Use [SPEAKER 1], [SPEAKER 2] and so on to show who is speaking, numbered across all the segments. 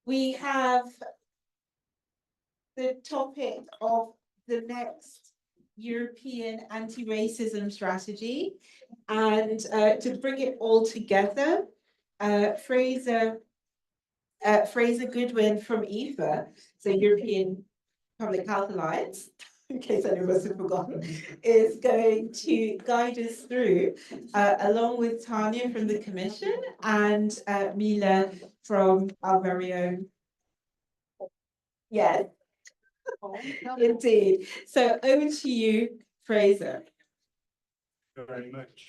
[SPEAKER 1] we have the topic of the next European anti-racism strategy, and to bring it all together, Frazer Goodwin from EFA, so European Public Health Alliance, in case any of us have forgotten, is going to guide us through, along with Tanja from the Commission and Mila from our very own. Yes, indeed. So over to you, Frazer.
[SPEAKER 2] Thank you very much.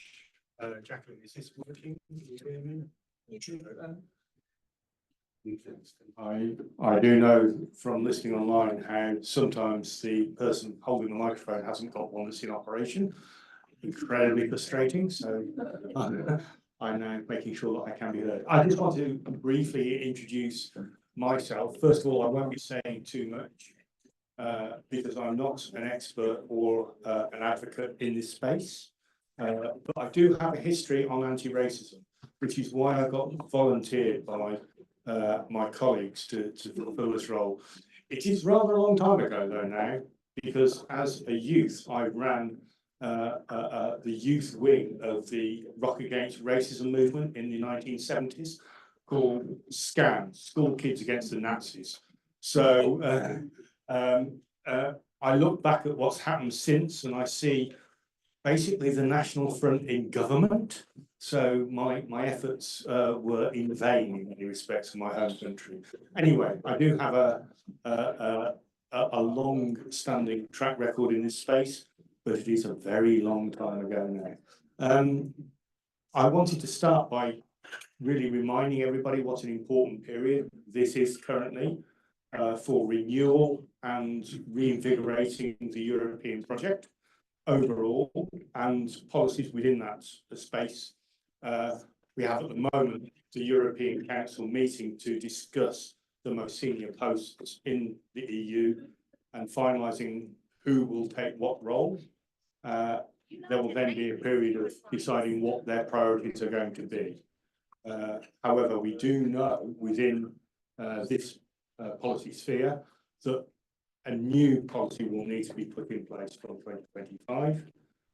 [SPEAKER 2] Jacqueline, is this working? Can you hear me? I do know from listening online how sometimes the person holding the microphone hasn't got one that's in operation. Incredibly frustrating. So I'm now making sure that I can be heard. I just want to briefly introduce myself. First of all, I won't be saying too much because I'm not an expert or an advocate in this space. But I do have a history on anti-racism, which is why I got volunteered by my colleagues to fulfill this role. It is rather a long time ago though now, because as a youth, I ran the youth wing of the Rock Against Racism movement in the 1970s, called SCAN, School Kids Against the Nazis. So I look back at what's happened since, and I see basically the National Front in government. So my efforts were in vain in many respects of my home country. Anyway, I do have a long-standing track record in this space, but it is a very long time ago now. I wanted to start by really reminding everybody what an important period this is currently for renewal and reinvigorating the European project overall and policies within that space. We have at the moment the European Council meeting to discuss the most senior posts in the EU and finalising who will take what role. There will then be a period of deciding what their priorities are going to be. However, we do know within this policy sphere that a new policy will need to be put in place from 2025.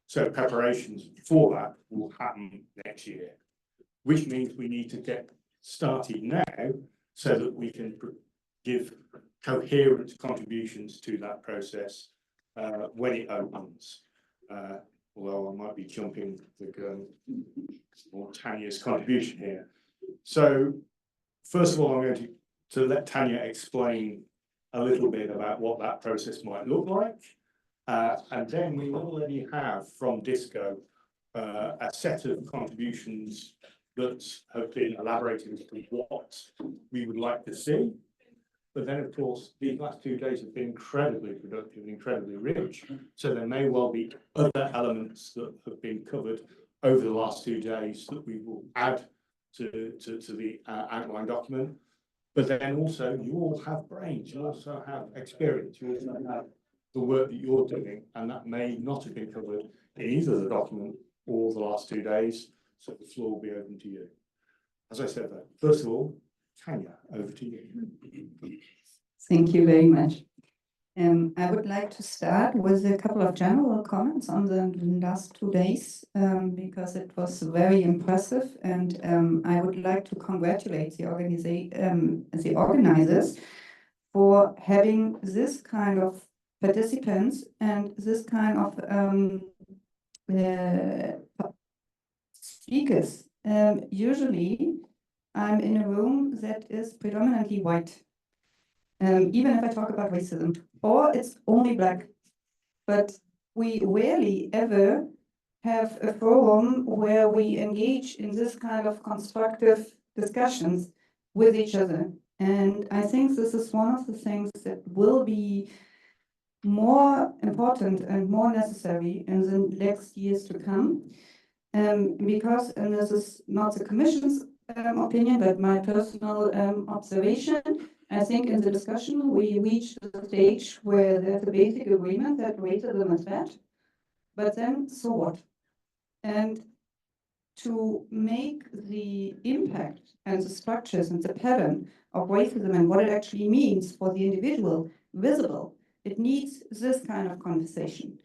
[SPEAKER 2] So preparations for that will happen next year, which means we need to get started now so that we can give coherent contributions to that process when it opens. Although I might be jumping the gun for Tanja's contribution here. So first of all, I'm going to let Tanja explain a little bit about what that process might look like. And then we already have from DISCO a set of contributions that have been elaborated as to what we would like to see. But then, of course, these last 2 days have been incredibly productive and incredibly rich. So there may well be other elements that have been covered over the last 2 days that we will add to the outline document. But then also, you all have brains, you also have experience, you also have the work that you're doing, and that may not have been covered in either the document or the last 2 days. So the floor will be open to you. As I said, first of all, Tanja, over to you.
[SPEAKER 3] Thank you very much. I would like to start with a couple of general comments on the last 2 days, because it was very impressive, and I would like to congratulate the organizers for having this kind of participants and this kind of speakers. Usually, I'm in a room that is predominantly white. Even if I talk about racism, or it's only black, but we rarely ever have a forum where we engage in this kind of constructive discussions with each other. And I think this is one of the things that will be more important and more necessary in the next years to come, because, and this is not the Commission's opinion, but my personal observation, I think in the discussion, we reached the stage where there's a basic agreement that racism is bad, but then so what? And to make the impact and the structures and the pattern of racism and what it actually means for the individual visible, it needs this kind of conversation.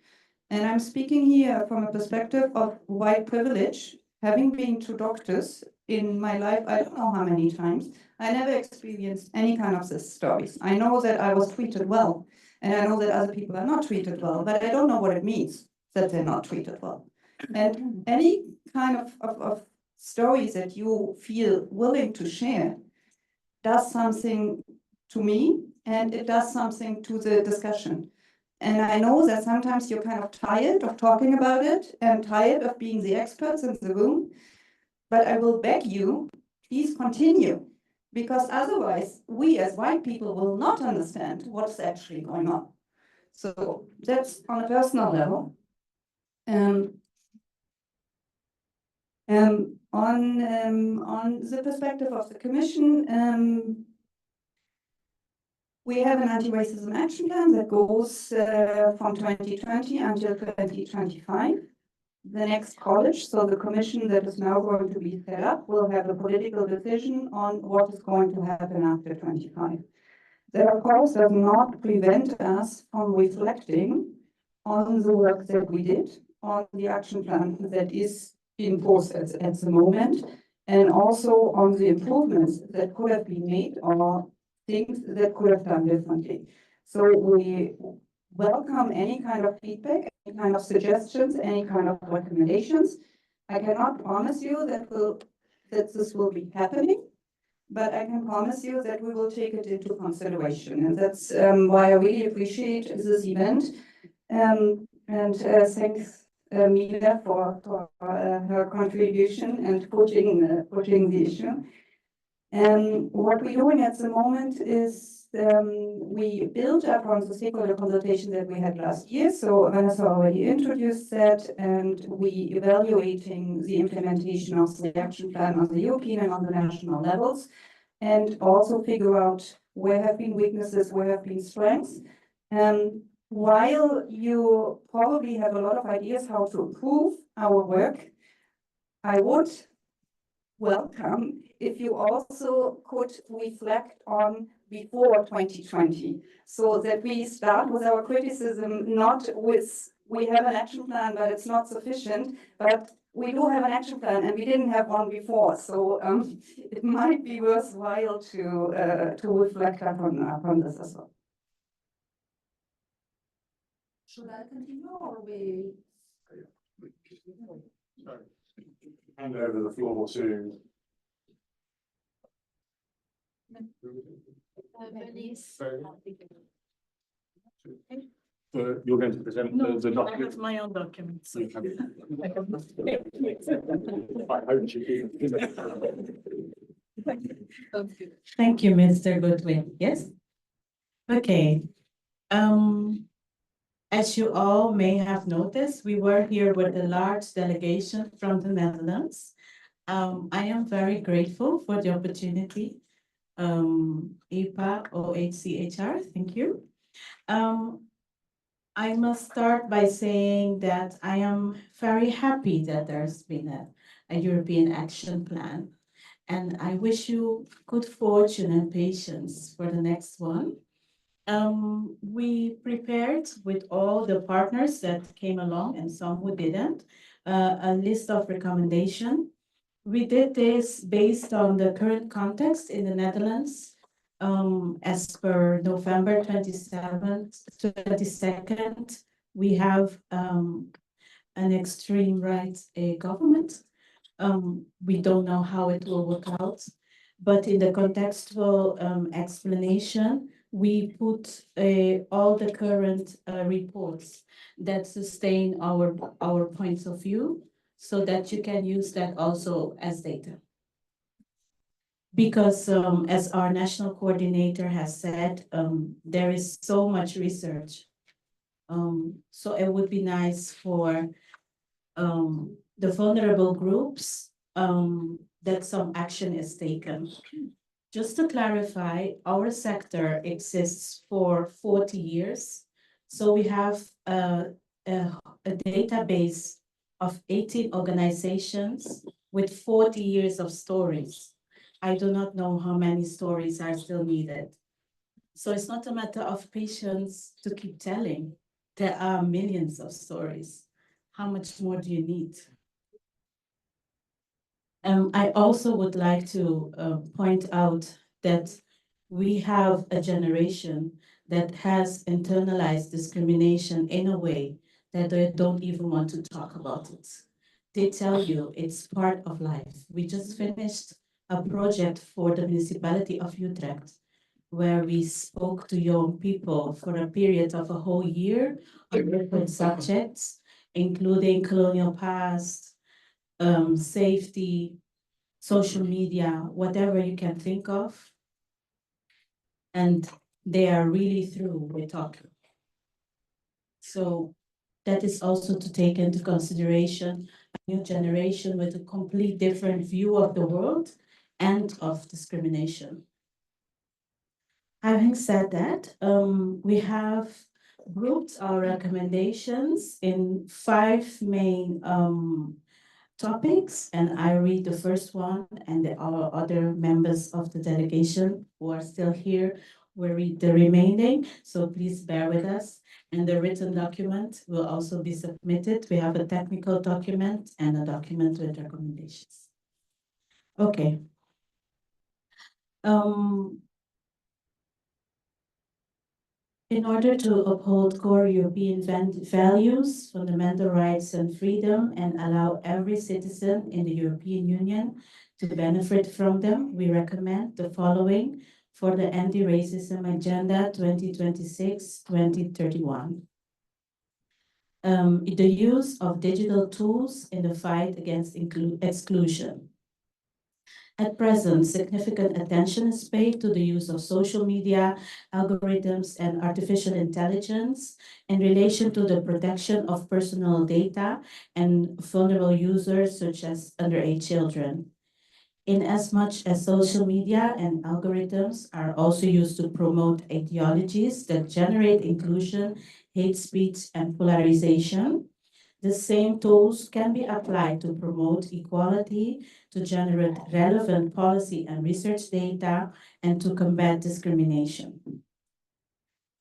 [SPEAKER 3] And I'm speaking here from a perspective of white privilege, having been to doctors in my life, I don't know how many times, I never experienced any kind of these stories. I know that I was treated well, and I know that other people are not treated well, but I don't know what it means that they're not treated well. And any kind of stories that you feel willing to share does something to me, and it does something to the discussion. And I know that sometimes you're kind of tired of talking about it and tired of being the experts in the room, but I will beg you, please continue, because otherwise we as white people will not understand what's actually going on. So that's on a personal level. On the perspective of the Commission, we have an anti-racism action plan that goes from 2020 until 2025. The next college, so the Commission that is now going to be set up, will have a political decision on what is going to happen after 25. That, of course, does not prevent us from reflecting on the work that we did, on the action plan that is in process at the moment, and also on the improvements that could have been made or things that could have done differently. So we welcome any kind of feedback, any kind of suggestions, any kind of recommendations. I cannot promise you that this will be happening, but I can promise you that we will take it into consideration. And that's why I really appreciate this event. Thanks Mila for her contribution and pushing the issue. What we're doing at the moment is we built up on the stakeholder consultation that we had last year. So Vanessa already introduced that, and we evaluating the implementation of the action plan on the European and on the national levels, and also figure out where have been weaknesses, where have been strengths. While you probably have a lot of ideas how to improve our work, I would welcome if you also could reflect on before 2020, so that we start with our criticism, not with, we have an action plan, but it's not sufficient, but we do have an action plan and we didn't have one before. So it might be worthwhile to reflect upon this as well.
[SPEAKER 4] Should I continue or we?
[SPEAKER 2] Hand over the floor to. You're going to present the document.
[SPEAKER 4] I have my own document. So. Thank you, Mr. Goodwin. Yes. Okay. As you all may have noticed, we were here with a large delegation from the Netherlands. I am very grateful for the opportunity. EPA, OHCHR, thank you. I must start by saying that I am very happy that there's been a European action plan. And I wish you good fortune and patience for the next one. We prepared with all the partners that came along and some who didn't, a list of recommendations. We did this based on the current context in the Netherlands, as per November 22nd, we have an extreme right government. We don't know how it will work out, but in the contextual explanation, we put all the current reports that sustain our points of view, so that you can use that also as data. Because as our national coordinator has said, there is so much research. So it would be nice for the vulnerable groups that some action is taken. Just to clarify, our sector exists for 40 years. So we have a database of 18 organizations with 40 years of stories. I do not know how many stories are still needed. So it's not a matter of patience to keep telling. There are millions of stories. How much more do you need? I also would like to point out that we have a generation that has internalized discrimination in a way that they don't even want to talk about it. They tell you it's part of life. We just finished a project for the municipality of Utrecht, where we spoke to young people for a period of a whole year on different subjects, including colonial past, safety, social media, whatever you can think of. And they are really through with talking. So that is also to take into consideration a new generation with a complete different view of the world and of discrimination. Having said that, we have grouped our recommendations in 5 main topics, and I read the first one, and our other members of the delegation who are still here will read the remaining, so please bear with us. And the written document will also be submitted. We have a technical document and a document with recommendations. Okay. In order to uphold core European values, fundamental rights and freedom, and allow every citizen in the European Union to benefit from them, we recommend the following for the Anti-Racism Agenda 2026-2031. The use of digital tools in the fight against exclusion. At present, significant attention is paid to the use of social media, algorithms, and artificial intelligence in relation to the protection of personal data and vulnerable users such as underage children. Inasmuch as social media and algorithms are also used to promote ideologies that generate inclusion, hate speech, and polarization, the same tools can be applied to promote equality, to generate relevant policy and research data, and to combat discrimination.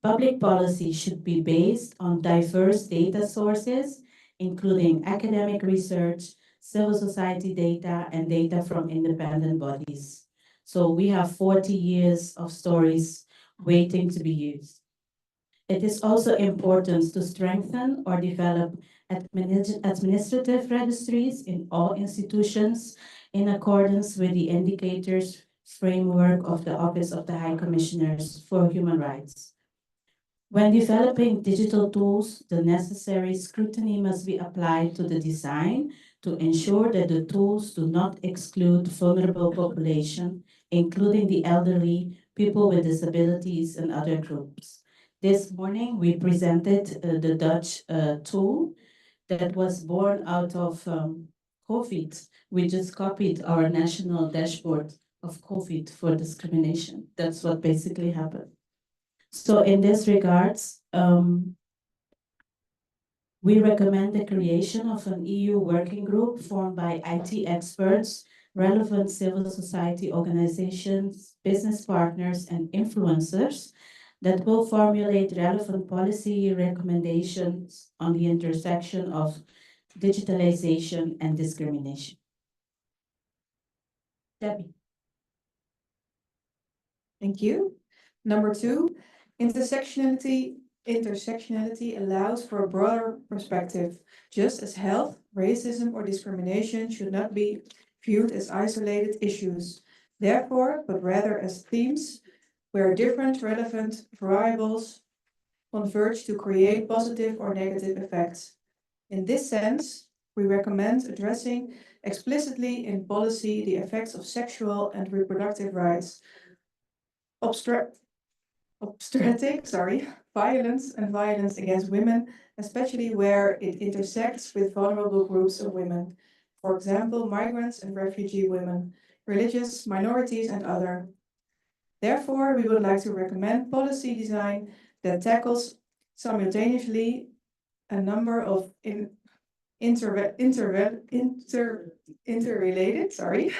[SPEAKER 4] Public policy should be based on diverse data sources, including academic research, civil society data, and data from independent bodies. So we have 40 years of stories waiting to be used. It is also important to strengthen or develop administrative registries in all institutions in accordance with the indicators framework of the Office of the High Commissioners for Human Rights. When developing digital tools, the necessary scrutiny must be applied to the design to ensure that the tools do not exclude vulnerable population, including the elderly, people with disabilities, and other groups. This morning, we presented the Dutch tool that was born out of COVID. We just copied our national dashboard of COVID for discrimination. That's what basically happened. So in this regards, we recommend the creation of an EU working group formed by IT experts, relevant civil society organizations, business partners, and influencers that will formulate relevant policy recommendations on the intersection of digitalization and discrimination. Debbie.
[SPEAKER 5] Thank you. Number 2, intersectionality allows for a broader perspective, just as health, racism, or discrimination should not be viewed as isolated issues, therefore, but rather as themes where different relevant variables converge to create positive or negative effects. In this sense, we recommend addressing explicitly in policy the effects of sexual and reproductive rights, violence and violence against women, especially where it intersects with vulnerable groups of women, for example, migrants and refugee women, religious minorities, and other. Therefore, we would like to recommend policy design that tackles simultaneously a number of interrelated, sorry,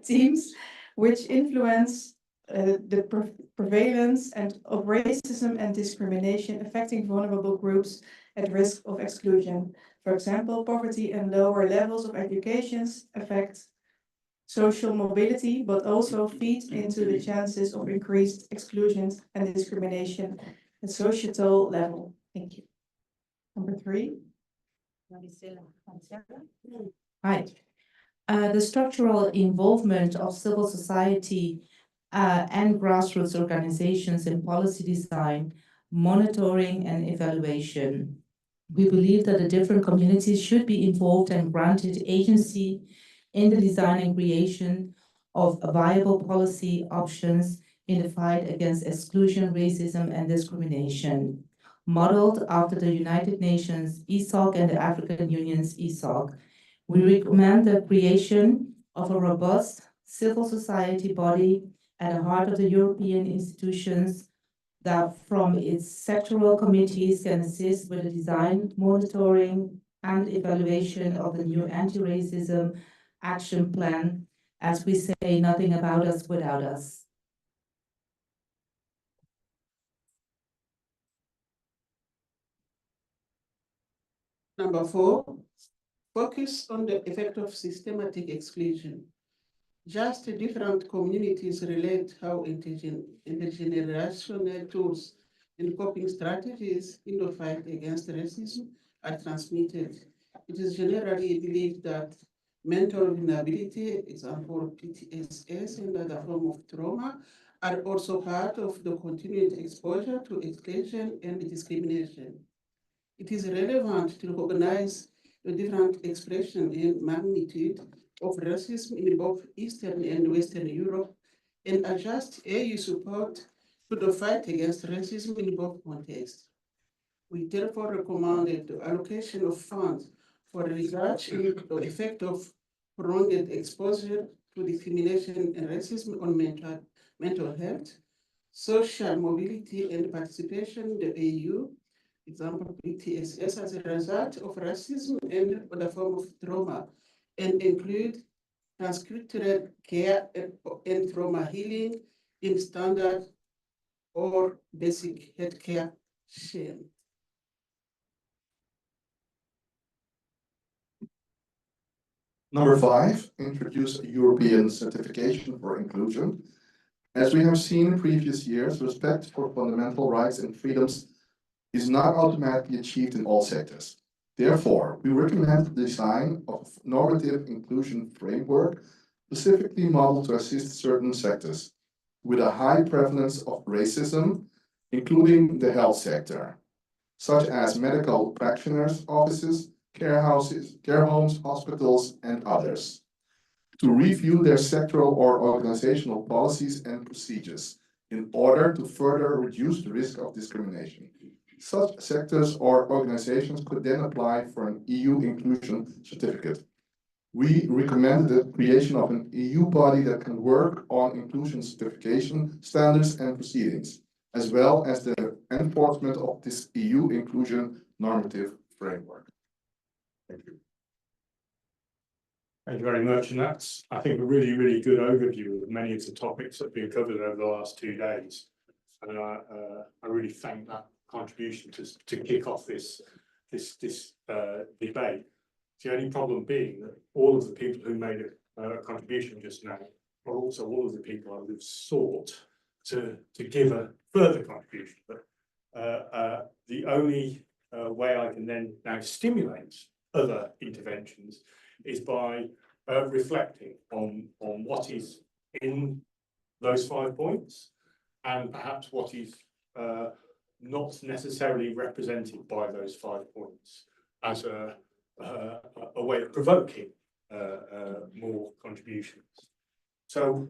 [SPEAKER 5] teams which influence the prevalence of racism and discrimination affecting vulnerable groups at risk of exclusion. For example, poverty and lower levels of education affect social mobility, but also feed into the chances of increased exclusion and discrimination at societal level. Thank you. Number 3.
[SPEAKER 4] Hi. The structural involvement of civil society and grassroots organizations in policy design, monitoring and evaluation. We believe that the different communities should be involved and granted agency in the design and creation of viable policy options in the fight against exclusion, racism, and discrimination, modeled after the United Nations ESOC and the African Union's ESOC. We recommend the creation of a robust civil society body at the heart of the European institutions that from its sectoral committees can assist with the design, monitoring, and evaluation of the new anti-racism action plan, as we say, nothing about us without us.
[SPEAKER 6] Number 4, focus on the effect of systematic exclusion. Just different communities relate how intergenerational tools and coping strategies in the fight against racism are transmitted. It is generally believed that mental vulnerability, example PTSS and other form of trauma, are also part of the continued exposure to exclusion and discrimination. It is relevant to recognize the different expression and magnitude of racism in both Eastern and Western Europe and adjust EU support to the fight against racism in both contexts. We therefore recommended the allocation of funds for research into the effect of prolonged exposure to discrimination and racism on mental health, social mobility and participation in the EU, example PTSS as a result of racism and other form of trauma, and include transcultural care and trauma healing in standard or basic healthcare share.
[SPEAKER 7] Number 5, introduce a European certification for inclusion. As we have seen in previous years, respect for fundamental rights and freedoms is not automatically achieved in all sectors. Therefore, we recommend the design of a normative inclusion framework specifically modeled to assist certain sectors with a high prevalence of racism, including the health sector, such as medical practitioners' offices, care houses, care homes, hospitals, and others, to review their sectoral or organizational policies and procedures in order to further reduce the risk of discrimination. Such sectors or organizations could then apply for an EU inclusion certificate. We recommend the creation of an EU body that can work on inclusion certification standards and proceedings, as well as the enforcement of this EU inclusion normative framework. Thank you.
[SPEAKER 2] Thank you very much. And that's, I think, a really, really good overview of many of the topics that have been covered over the last 2 days. And I really thank that contribution to kick off this debate. The only problem being that all of the people who made a contribution just now are also all of the people I would have sought to give a further contribution. But the only way I can then now stimulate other interventions is by reflecting on what is in those 5 points and perhaps what is not necessarily represented by those 5 points as a way of provoking more contributions. So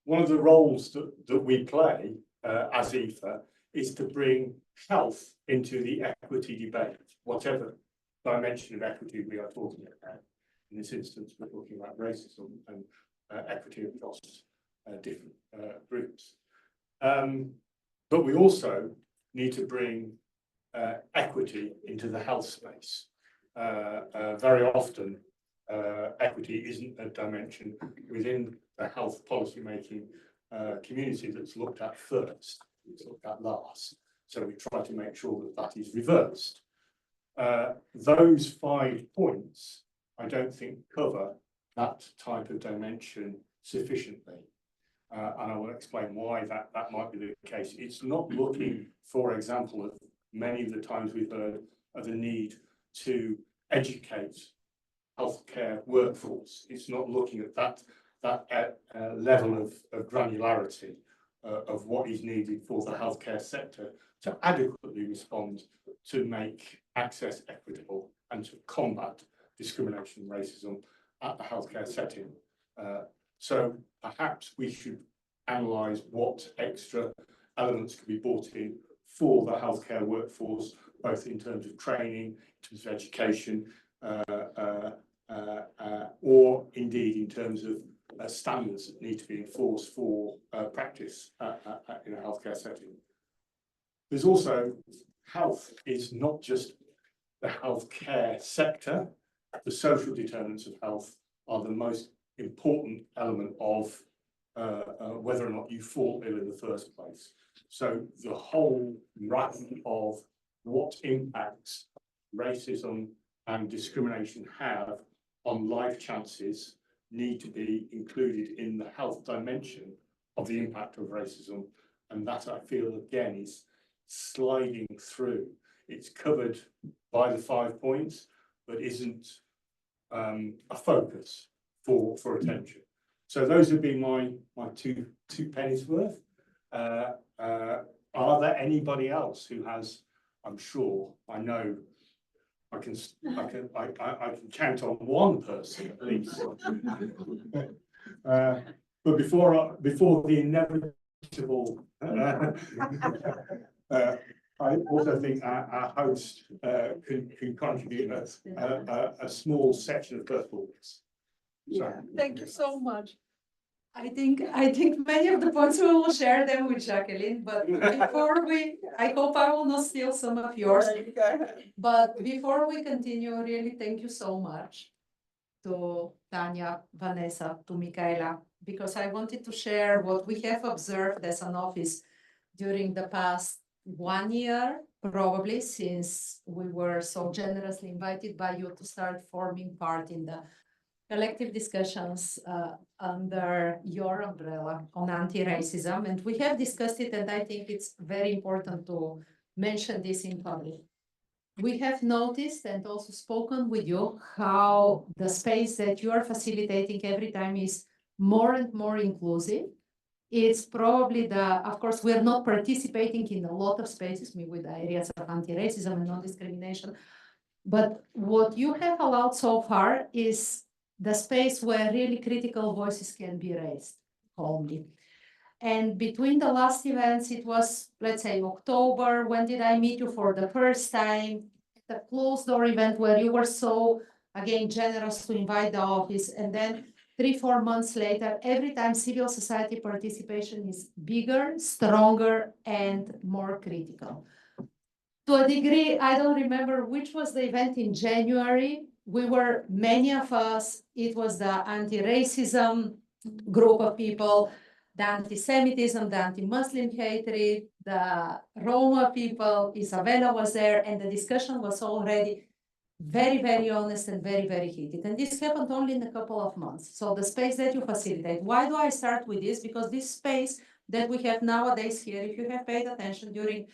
[SPEAKER 2] one of the roles that we play as EFA is to bring health into the equity debate, whatever dimension of equity we are talking about. In this instance, we're talking about racism and equity across different groups. But we also need to bring equity into the health space. very often equity isn't a dimension within the health policy making community that's looked at first, it's looked at last. So we try to make sure that that is reversed. Those 5 points, I don't think cover that type of dimension sufficiently. And I will explain why that might be the case. It's not looking, for example, at many of the times we've heard of the need to educate healthcare workforce. It's not looking at that level of granularity of what is needed for the healthcare sector to adequately respond to make access equitable and to combat discrimination and racism at the healthcare setting. So perhaps we should analyse what extra elements can be brought in for the healthcare workforce, both in terms of training, in terms of education, or indeed in terms of standards that need to be enforced for practice in a healthcare setting. There's also health is not just the healthcare sector. The social determinants of health are the most important element of whether or not you fall ill in the first place. So the whole raft of what impacts racism and discrimination have on life chances need to be included in the health dimension of the impact of racism. And that, I feel, again, is sliding through. It's covered by the 5 points, but isn't a focus for attention. So those would be my two pennies worth. Are there anybody else who has? I'm sure I know. I can count on one person at least. But before the inevitable, I also think our host can contribute a small section of performance.
[SPEAKER 8] Yeah, thank you so much. I think many of the points we will share them with Jacqueline, but before I hope I will not steal some of yours. But before we continue, really thank you so much to Tanja, Vanessa, to Michaela, because I wanted to share what we have observed as an office during the past 1 year, probably since we were so generously invited by you to start forming part in the collective discussions under your umbrella on anti-racism. And we have discussed it, and I think it's very important to mention this in public. We have noticed and also spoken with you how the space that you are facilitating every time is more and more inclusive. It's probably of course, we're not participating in a lot of spaces with the areas of anti-racism and non-discrimination, but what you have allowed so far is the space where really critical voices can be raised calmly. And between the last events, it was, let's say, October, when did I meet you for the first time? The closed door event where you were so, again, generous to invite the office. And then 3-4 months later, every time civil society participation is bigger, stronger, and more critical. To a degree, I don't remember which was the event in January. We were, many of us, it was the anti-racism group of people, the anti-Semitism, the anti-Muslim hatred, the Roma people, Isabella was there, and the discussion was already very, very honest and very, very heated. And this happened only in a couple of months. So the space that you facilitate, why do I start with this? Because this space that we have nowadays here, if you have paid attention during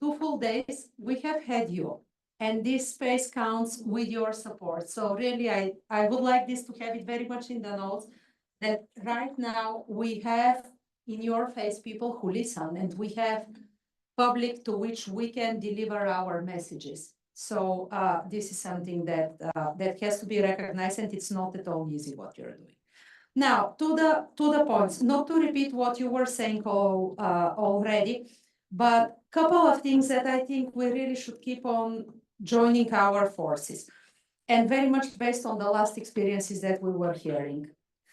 [SPEAKER 8] 2 full days, we have had you. And this space counts with your support. So really, I would like this to have it very much in the notes that right now we have in your face people who listen, and we have public to which we can deliver our messages. So this is something that has to be recognized, and it's not at all easy what you're doing. Now, to the points, not to repeat what you were saying already, but a couple of things that I think we really should keep on joining our forces, and very much based on the last experiences that we were hearing,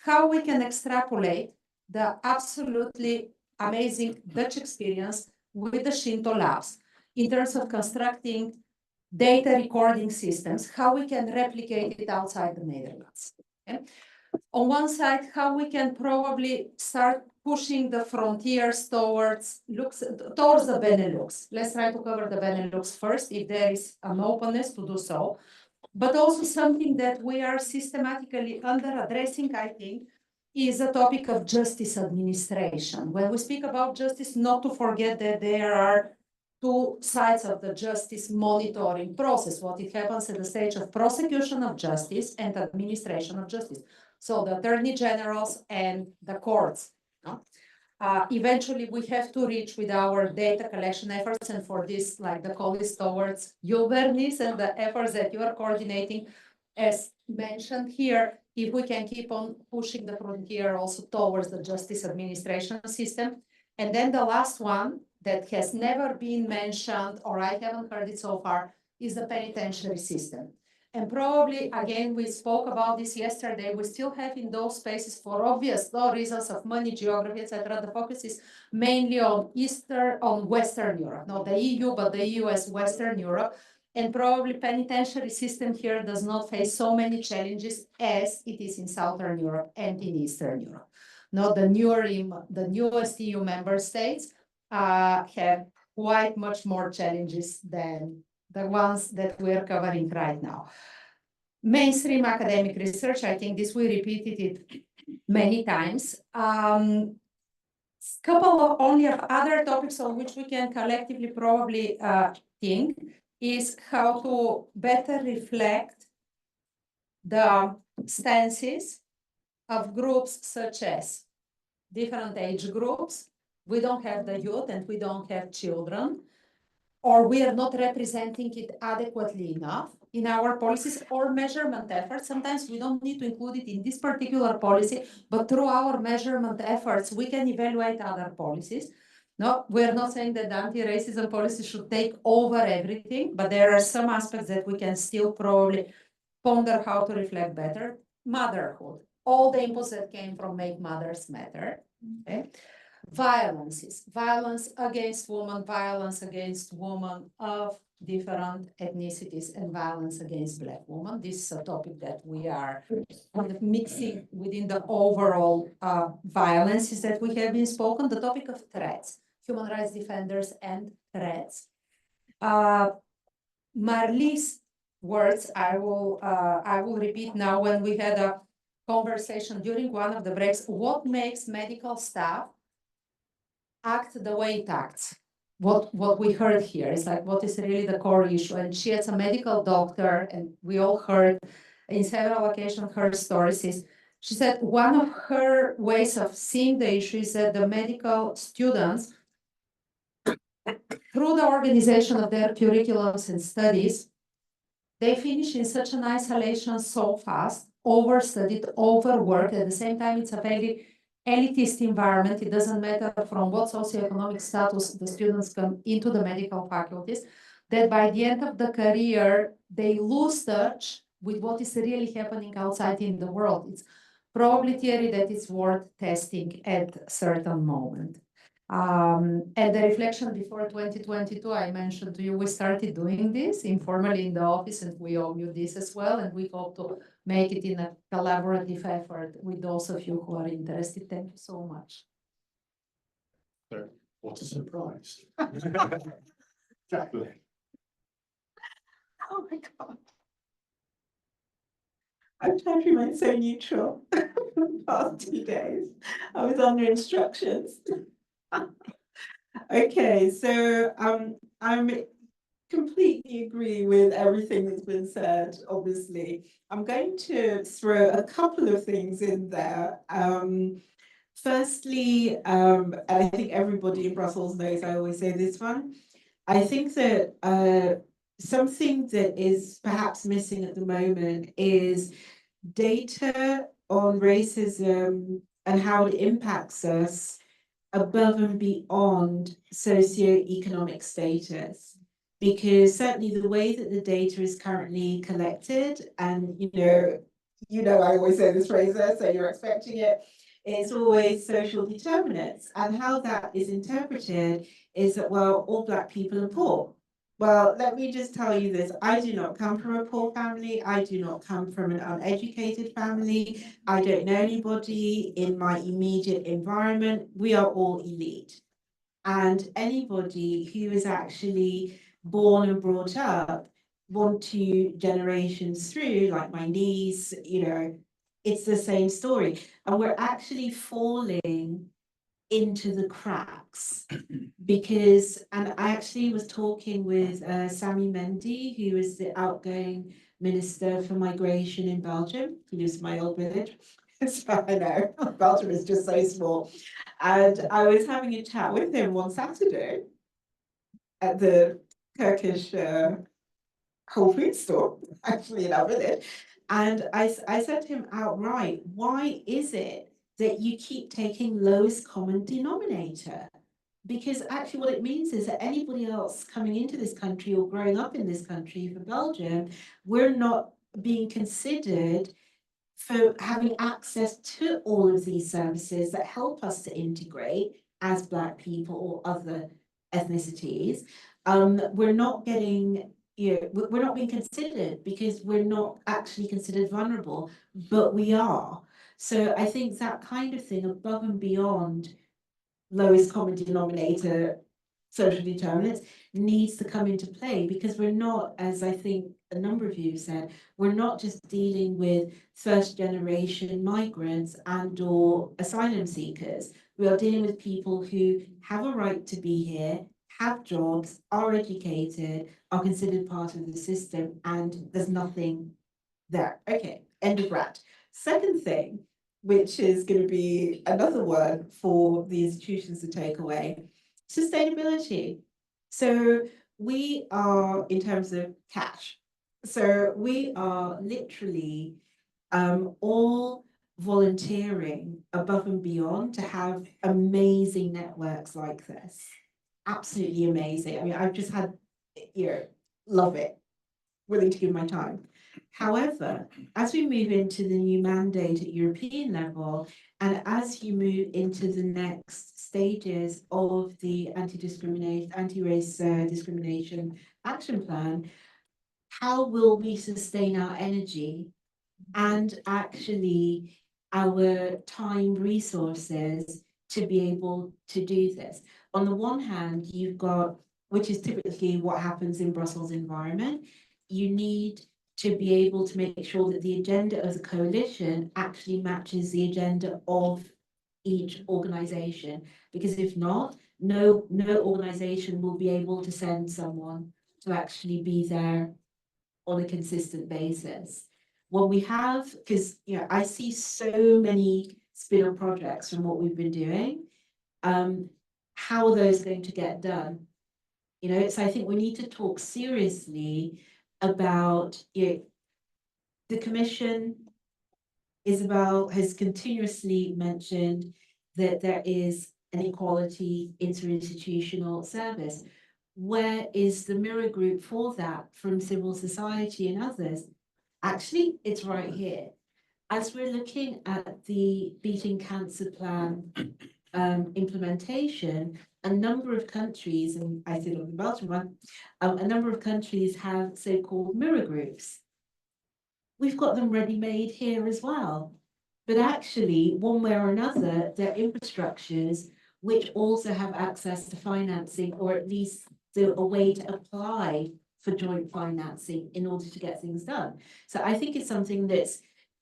[SPEAKER 8] how we can extrapolate the absolutely amazing Dutch experience with the Shinto labs in terms of constructing data recording systems, how we can replicate it outside the Netherlands. Okay? On one side, how we can probably start pushing the frontiers towards the Benelux. Let's try to cover the Benelux first, if there is an openness to do so. But also something that we are systematically under addressing, I think, is the topic of justice administration. When we speak about justice, not to forget that there are two sides of the justice monitoring process, what it happens at the stage of prosecution of justice and administration of justice. So the attorney generals and the courts. No? Eventually, we have to reach with our data collection efforts, and for this, like the call is towards you, Bernice, and the efforts that you are coordinating, as mentioned here, if we can keep on pushing the frontier also towards the justice administration system. And then the last one that has never been mentioned, or I haven't heard it so far, is the penitentiary system. And probably, again, we spoke about this yesterday, we still have in those spaces, for obvious reasons of money, geography, etc., the focus is mainly on Western Europe, not the EU, but the EU as Western Europe. And probably penitentiary system here does not face so many challenges as it is in Southern Europe and in Eastern Europe. Now, the newest EU member states have quite much more challenges than the ones that we're covering right now. Mainstream academic research, I think this we repeated it many times. Couple of only of other topics on which we can collectively probably think is how to better reflect the stances of groups such as different age groups. We don't have the youth and we don't have children, or we are not representing it adequately enough in our policies or measurement efforts. Sometimes we don't need to include it in this particular policy, but through our measurement efforts, we can evaluate other policies. No, we're not saying that the anti-racism policy should take over everything, but there are some aspects that we can still probably ponder how to reflect better. Motherhood, all the inputs that came from Make Mothers Matter. Okay. Violence against women of different ethnicities, and violence against Black women. This is a topic that we are kind of mixing within the overall violences that we have been spoken. The topic of threats, human rights defenders and threats. Marli's words, I will repeat now when we had a conversation during one of the breaks. What makes medical staff act the way it acts? What we heard here is like what is really the core issue. And she as a medical doctor, and we all heard in several occasions her stories, is she said one of her ways of seeing the issue is that the medical students, through the organization of their curriculums and studies, they finish in such an isolation so fast, overstudied, overworked. At the same time, it's a very elitist environment. It doesn't matter from what socioeconomic status the students come into the medical faculties, that by the end of the career, they lose touch with what is really happening outside in the world. It's probably theory that it's worth testing at a certain moment. And the reflection before 2022, I mentioned to you, we started doing this informally in the office, and we owe you this as well. And we hope to make it in a collaborative effort with those of you who are interested. Thank you so much.
[SPEAKER 2] What a surprise. Jacqueline.
[SPEAKER 1] Oh my God. I'm trying to remain so neutral for the past 2 days. I was under instructions. Okay, so I'm completely agree with everything that's been said, obviously. I'm going to throw a couple of things in there. Firstly, and I think everybody in Brussels knows I always say this one. I think that something that is perhaps missing at the moment is data on racism and how it impacts us above and beyond socioeconomic status. Because certainly the way that the data is currently collected, and you know, I always say this, Frazer, so you're expecting it, it's always social determinants. And how that is interpreted is that, well, all Black people are poor. Well, let me just tell you this. I do not come from a poor family. I do not come from an uneducated family. I don't know anybody in my immediate environment. We are all elite. And anybody who is actually born and brought up 1, 2 generations through, like my niece, it's the same story. And we're actually falling into the cracks because, and I actually was talking with Sami Mendy, who is the outgoing Minister for Migration in Belgium. He lives in my old village. So I know, Belgium is just so small. And I was having a chat with him one Saturday at the Turkish Whole Food store, actually in our village. And I said to him outright, why is it that you keep taking lowest common denominator? Because actually what it means is that anybody else coming into this country or growing up in this country for Belgium, we're not being considered for having access to all of these services that help us to integrate as Black people or other ethnicities. We're not getting, we're not being considered because we're not actually considered vulnerable, but we are. So I think that kind of thing above and beyond lowest common denominator social determinants needs to come into play, because we're not, as I think a number of you said, we're not just dealing with first generation migrants and or asylum seekers. We are dealing with people who have a right to be here, have jobs, are educated, are considered part of the system, and there's nothing there. Okay, end of rant. Second thing, which is going to be another word for the institutions to take away, sustainability. So we are, in terms of cash, so we are literally all volunteering above and beyond to have amazing networks like this. Absolutely amazing. I mean, I've just had, love it, willing to give my time. However, as we move into the new mandate at European level, and as you move into the next stages of the anti-discrimination, anti-race discrimination action plan, how will we sustain our energy and actually our time resources to be able to do this? On the one hand, you've got, which is typically what happens in Brussels environment, you need to be able to make sure that the agenda of the coalition actually matches the agenda of each organization, because if not, no organization will be able to send someone to actually be there on a consistent basis. When we have, because I see so many spin-off projects from what we've been doing, how are those going to get done? So I think we need to talk seriously about, the Commission, Isabel has continuously mentioned that there is an equality interinstitutional service. Where is the mirror group for that from civil society and others? Actually, it's right here. As we're looking at the Beating Cancer Plan implementation, a number of countries, and I sit on the Belgian one, a number of countries have so-called mirror groups. We've got them ready-made here as well. But actually, one way or another, they're infrastructures which also have access to financing, or at least a way to apply for joint financing in order to get things done. So I think it's something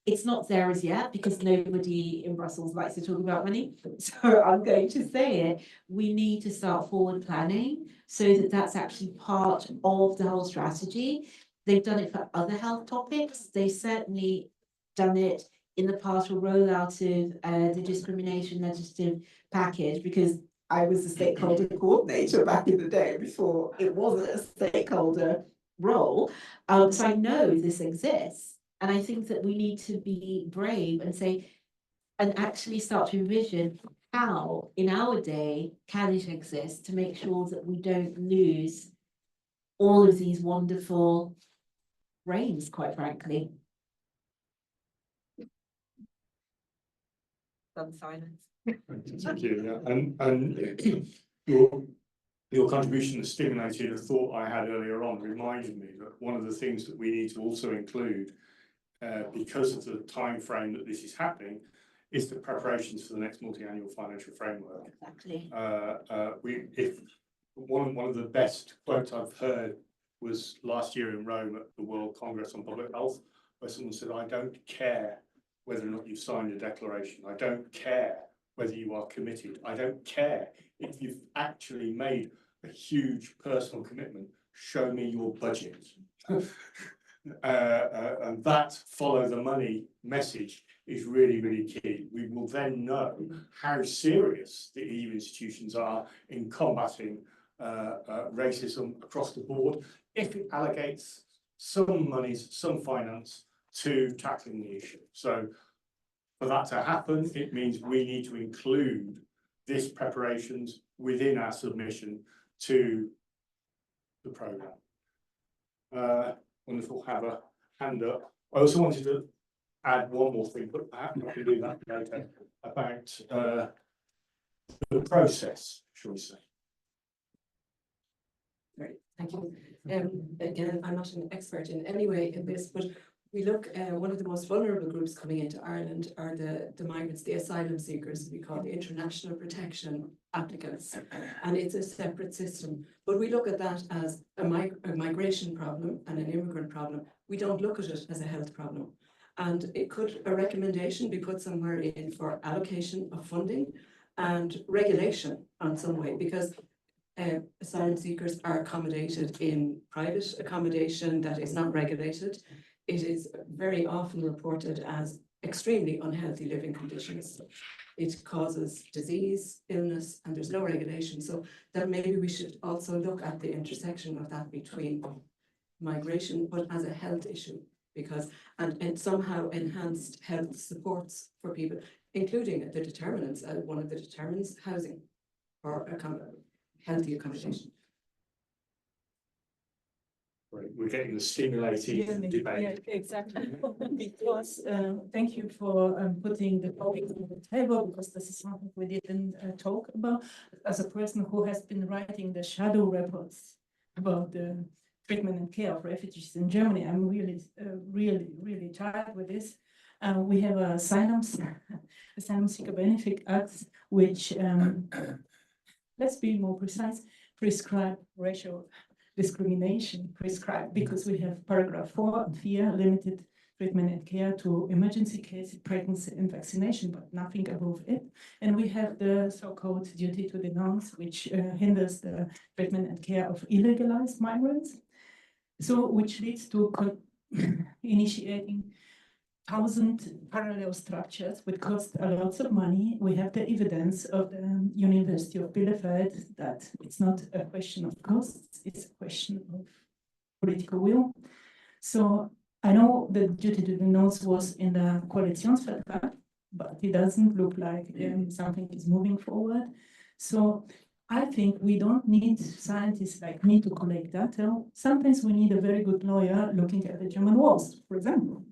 [SPEAKER 1] it's not there as yet, because nobody in Brussels likes to talk about money. So I'm going to say it, we need to start forward planning so that that's actually part of the whole strategy. They've done it for other health topics. They've certainly done it in the partial rollout of the discrimination legislative package, because I was a stakeholder coordinator back in the day before it was a stakeholder role. So I know this exists. And I think that we need to be brave and say, and actually start to envision how in our day can it exist to make sure that we don't lose all of these wonderful brains, quite frankly. Done silence.
[SPEAKER 2] Thank you. Yeah. And your your contribution has stimulated a thought I had earlier on, reminded me that one of the things that we need to also include, because of the time frame that this is happening, is the preparations for the next multi-annual financial framework.
[SPEAKER 9] Exactly.
[SPEAKER 2] If one of the best quotes I've heard was last year in Rome at the World Congress on Public Health, where someone said, "I don't care whether or not you've signed a declaration. I don't care whether you are committed. I don't care if you've actually made a huge personal commitment. Show me your budget." And that follow the money message is really, really key. We will then know how serious the EU institutions are in combating racism across the board if it allocates some monies, some finance to tackling the issue. So for that to happen, it means we need to include this preparations within our submission to the programme. Wonderful, have a hand up. I also wanted to add one more thing, but perhaps I can do that later, about the process, shall we say.
[SPEAKER 10] Great, thank you. Again, I'm not an expert in any way in this, but we look, one of the most vulnerable groups coming into Ireland are the migrants, the asylum seekers, we call the international protection applicants, and it's a separate system. But we look at that as a migration problem and an immigrant problem. We don't look at it as a health problem. And it could, a recommendation be put somewhere in for allocation of funding and regulation on some way, because asylum seekers are accommodated in private accommodation that is not regulated. It is very often reported as extremely unhealthy living conditions. It causes disease, illness, and there's no regulation. So that maybe we should also look at the intersection of that between migration, but as a health issue, because and somehow enhanced health supports for people, including the determinants. One of the determinants, housing or healthy accommodation.
[SPEAKER 2] Right, we're getting the stimulating debate.
[SPEAKER 4] Yeah, exactly. Because thank you for putting the topic on the table, because this is something we didn't talk about. As a person who has been writing the shadow reports about the treatment and care of refugees in Germany, I'm really tired with this. We have a asylum seeker benefit act, which let's be more precise, prescribe racial discrimination, prescribed, because we have paragraph 4, fear, limited treatment and care to emergency cases, pregnancy and vaccination, but nothing above it. And we have the so-called duty to denounce, which hinders the treatment and care of illegalized migrants. So, which leads to initiating 1,000 parallel structures, which cost a lot of money. We have the evidence of the University of Bielefeld that it's not a question of costs, it's a question of political will. So I know the duty to denounce was in the Koalitionsvertrag, but it doesn't look like something is moving forward. So I think we don't need scientists like me to collect data. Sometimes we need a very good lawyer looking at the German walls, for example.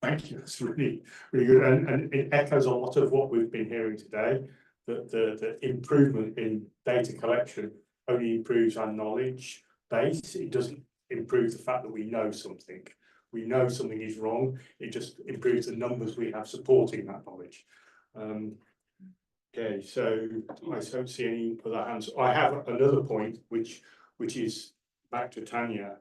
[SPEAKER 2] Thank you, that's really, really good. And it echoes a lot of what we've been hearing today, that the improvement in data collection only improves our knowledge base. It doesn't improve the fact that we know something. We know something is wrong. It just improves the numbers we have supporting that knowledge. Okay, so I don't see any other hands. I have another point, which is back to Tanja.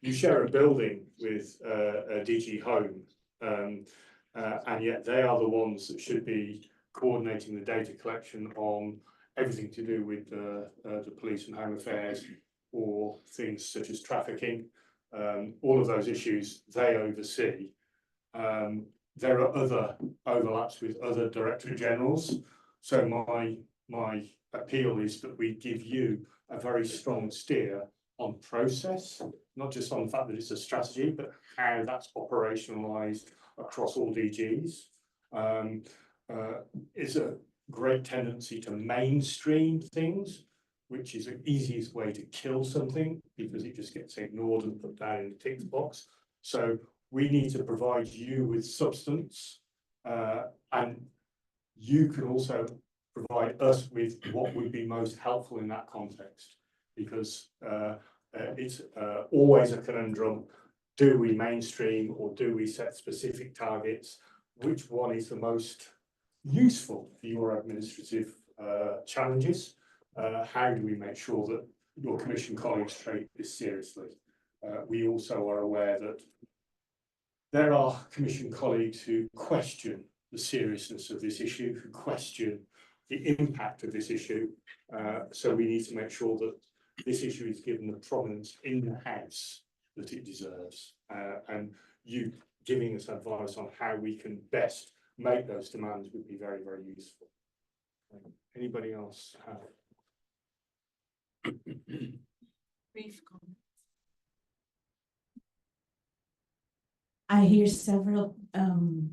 [SPEAKER 2] You share a building with a DG Home, and yet they are the ones that should be coordinating the data collection on everything to do with the police and home affairs, or things such as trafficking. All of those issues they oversee. There are other overlaps with other Directorate Generals. So my appeal is that we give you a very strong steer on process, not just on the fact that it's a strategy, but how that's operationalized across all DGs. It's a great tendency to mainstream things, which is the easiest way to kill something, because it just gets ignored and put down in the tick box. So we need to provide you with substance, and you can also provide us with what would be most helpful in that context, because it's always a conundrum. Do we mainstream or do we set specific targets? Which one is the most useful for your administrative challenges? How do we make sure that your commission colleagues take this seriously? We also are aware that there are commission colleagues who question the seriousness of this issue, who question the impact of this issue. So we need to make sure that this issue is given the prominence in the House that it deserves. And you giving us advice on how we can best make those demands would be very, very useful. Anybody else have?
[SPEAKER 4] Brief comment. I hear several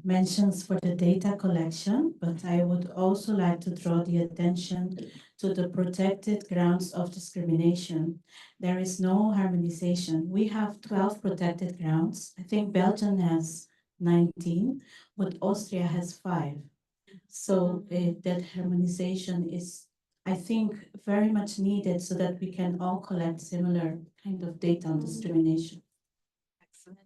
[SPEAKER 4] mentions for the data collection, but I would also like to draw the attention to the protected grounds of discrimination. There is no harmonization. We have 12 protected grounds. I think Belgium has 19, but Austria has 5. So that harmonization is, I think, very much needed so that we can all collect similar kind of data on discrimination.
[SPEAKER 8] Excellent.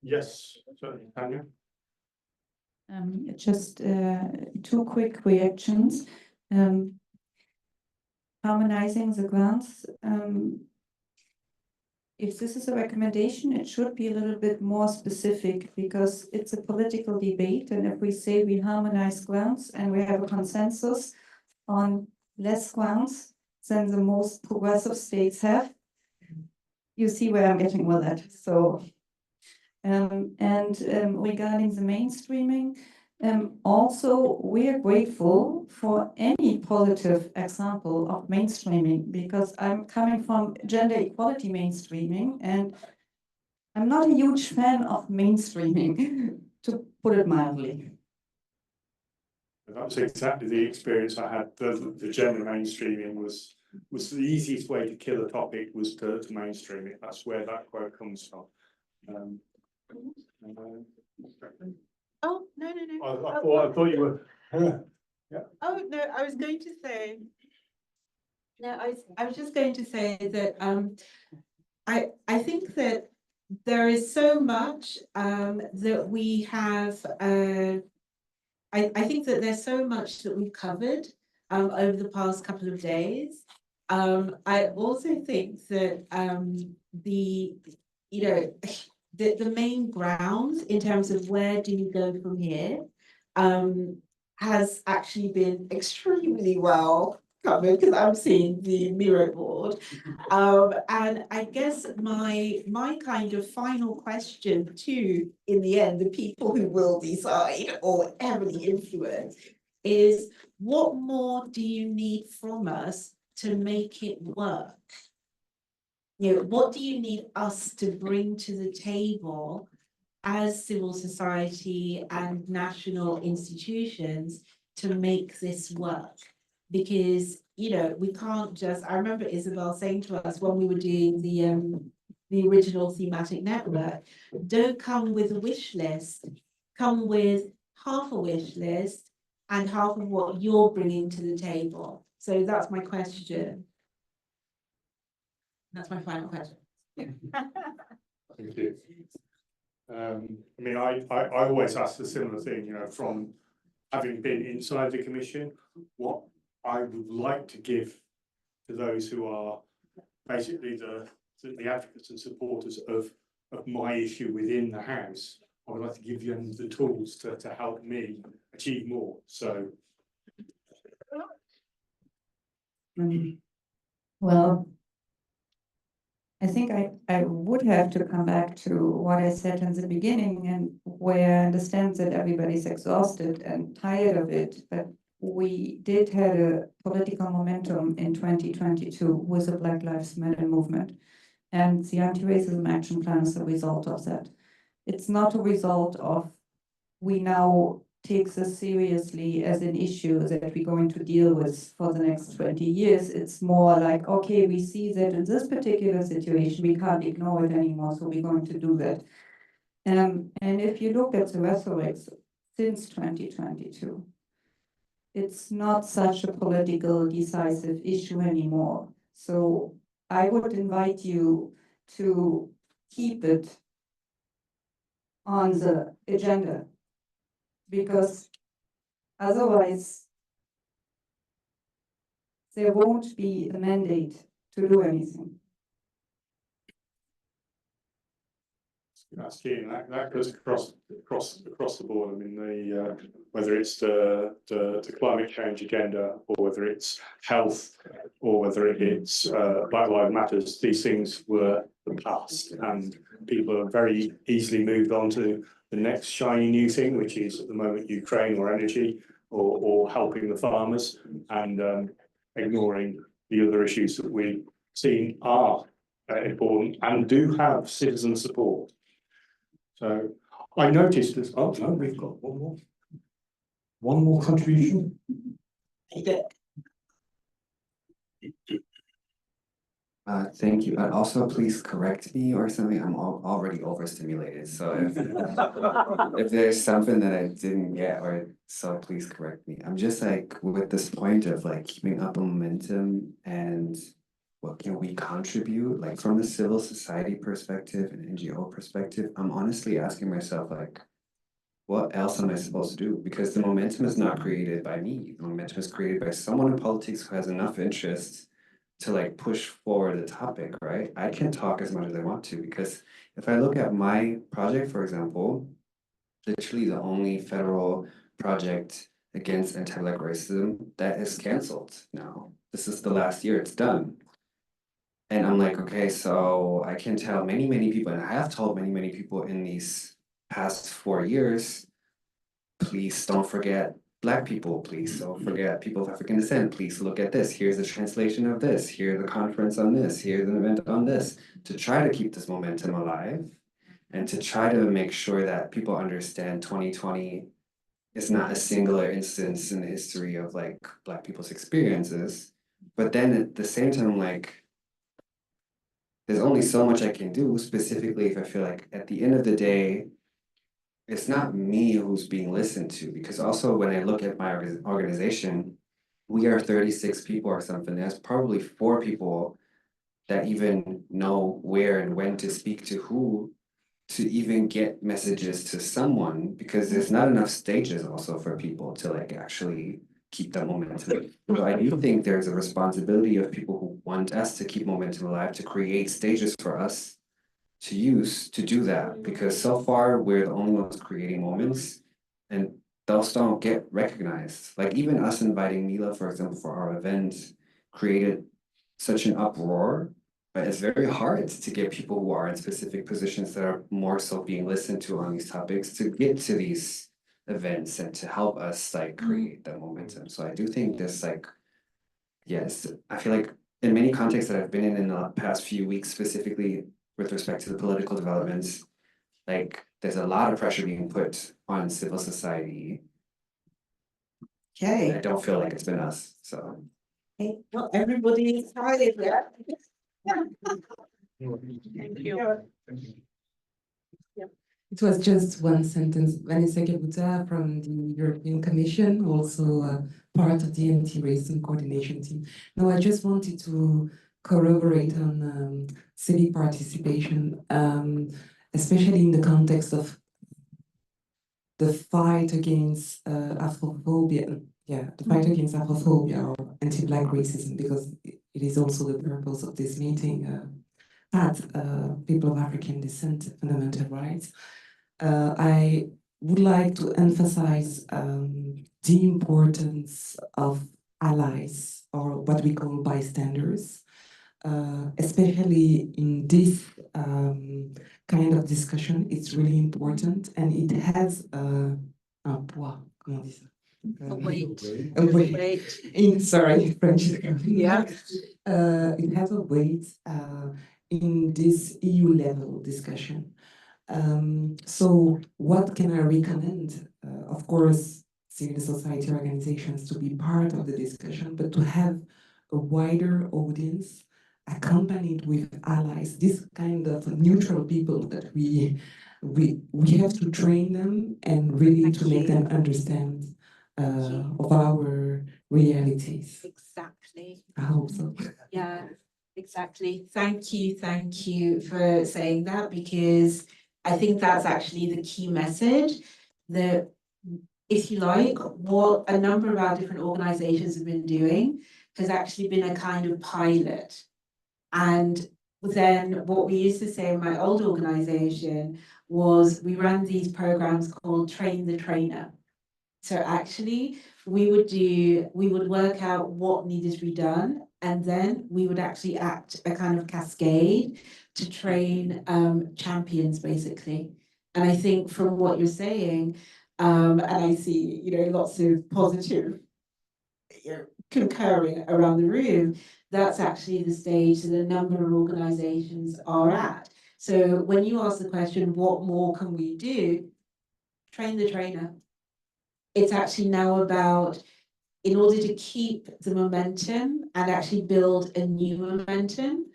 [SPEAKER 2] Yes, certainly, Tanja.
[SPEAKER 3] Just 2 quick reactions. Harmonizing the grounds. If this is a recommendation, it should be a little bit more specific, because it's a political debate. And if we say we harmonize grounds and we have a consensus on less grounds than the most progressive states have, you see where I'm getting with that. So, regarding the mainstreaming, also we are grateful for any positive example of mainstreaming, because I'm coming from gender equality mainstreaming and I'm not a huge fan of mainstreaming, to put it mildly.
[SPEAKER 2] That was exactly the experience I had. The gender mainstreaming was the easiest way to kill a topic, was to mainstream it. That's where that quote comes from.
[SPEAKER 1] Oh, no.
[SPEAKER 2] I thought you were. Yeah.
[SPEAKER 1] Oh, no, I was going to say, no, I was just going to say that I think that there is so much that we have, I think that there's so much that we've covered over the past couple of days. I also think that the main grounds in terms of where do you go from here has actually been extremely well covered, because I'm seeing the Miro board. And I guess my kind of final question to, in the end, the people who will decide or heavily influence is, what more do you need from us to make it work? What do you need us to bring to the table as civil society and national institutions to make this work? Because, we can't just, I remember Isabel saying to us when we were doing the original thematic network, don't come with a wish list, come with half a wish list and half of what you're bringing to the table. So that's my question. That's my final question.
[SPEAKER 2] Thank you. I always ask the similar thing, from having been inside the commission, what I would like to give to those who are basically the advocates and supporters of my issue within the House. I would like to give them the tools to help me achieve more. So.
[SPEAKER 3] Well, I think I would have to come back to what I said in the beginning, and where I understand that everybody's exhausted and tired of it, but we did have a political momentum in 2022 with the Black Lives Matter movement, and the anti-racism action plan is a result of that. It's not a result of we now take this seriously as an issue that we're going to deal with for the next 20 years. It's more like, okay, we see that in this particular situation, we can't ignore it anymore, so we're going to do that. And if you look at the rhetoric since 2022, it's not such a political decisive issue anymore. So I would invite you to keep it on the agenda, because otherwise there won't be a mandate to do anything.
[SPEAKER 2] That's key, and that goes across the board. I mean, the whether it's the climate change agenda, or whether it's health, or whether it's Black Lives Matters, these things were the past, and people are very easily moved on to the next shiny new thing, which is at the moment Ukraine or energy, or helping the farmers, and ignoring the other issues that we've seen are important and do have citizen support. So I noticed this. Oh no, we've got one more contribution.
[SPEAKER 9] Thank you. Also, please correct me or something. I'm already overstimulated. So if there's something that I didn't get, so please correct me. I'm just like with this point of like keeping up momentum and what can we contribute, like from the civil society perspective and NGO perspective. I'm honestly asking myself, like, what else am I supposed to do? Because the momentum is not created by me. The momentum is created by someone in politics who has enough interest to like push forward the topic, right? I can talk as much as I want to, because if I look at my project, for example, literally the only federal project against anti-Black racism that is canceled now. This is the last year it's done. And I'm like, okay, so I can tell many, many people, and I have told many, many people in these past 4 years, please don't forget Black people, please don't forget people of African descent, please look at this, here's the translation of this, here's the conference on this, here's an event on this, to try to keep this momentum alive, and to try to make sure that people understand 2020 is not a singular instance in the history of like Black people's experiences, but then at the same time, like, there's only so much I can do, specifically if I feel like at the end of the day, it's not me who's being listened to, because also when I look at my organization, we are 36 people or something. There's probably 4 people that even know where and when to speak to who to even get messages to someone, because there's not enough stages also for people to like actually keep that momentum. So I do think there's a responsibility of people who want us to keep momentum alive to create stages for us to use to do that, because so far we're the only ones creating moments and those don't get recognized. Like even us inviting Mila, for example, for our event created such an uproar, but it's very hard to get people who are in specific positions that are more so being listened to on these topics to get to these events and to help us like create that momentum. So I do think this like, yes, I feel like in many contexts that I've been in the past few weeks, specifically with respect to the political developments, like there's a lot of pressure being put on civil society.
[SPEAKER 1] Okay.
[SPEAKER 9] I don't feel like it's been us, so.
[SPEAKER 1] Okay, well, everybody is excited, yeah?
[SPEAKER 10] Thank you.
[SPEAKER 11] It was just one sentence. Vanessa Gebuta from the European Commission, also part of the anti-racism coordination team. No, I just wanted to corroborate on civic participation, especially in the context of the fight against Afrophobia. Yeah, the fight against Afrophobia or anti-Black racism, because it is also the purpose of this meeting. Pact, people of African descent, fundamental rights. I would like to emphasize the importance of allies, or what we call bystanders, especially in this kind of discussion. It's really important, and it has un poids, comment on dit ça?
[SPEAKER 10] A weight.
[SPEAKER 11] A weight. Sorry, French.
[SPEAKER 10] Yeah.
[SPEAKER 11] It has a weight in this EU level discussion. So what can I recommend? Of course, civil society organizations to be part of the discussion, but to have a wider audience accompanied with allies, this kind of neutral people that we we have to train them and really to make them understand of our realities.
[SPEAKER 1] Exactly.
[SPEAKER 11] I hope so.
[SPEAKER 1] Yeah, exactly. Thank you for saying that, because I think that's actually the key message, that, if you like, what a number of our different organizations have been doing has actually been a kind of pilot. And then what we used to say in my old organization was we ran these programs called Train the Trainer. So actually, we would work out what needed to be done, and then we would actually act a kind of cascade to train champions, basically. And I think from what you're saying, and I see, lots of positive concurring around the room, that's actually the stage that a number of organizations are at. So when you ask the question, what more can we do? Train the trainer. It's actually now about, in order to keep the momentum and actually build a new momentum,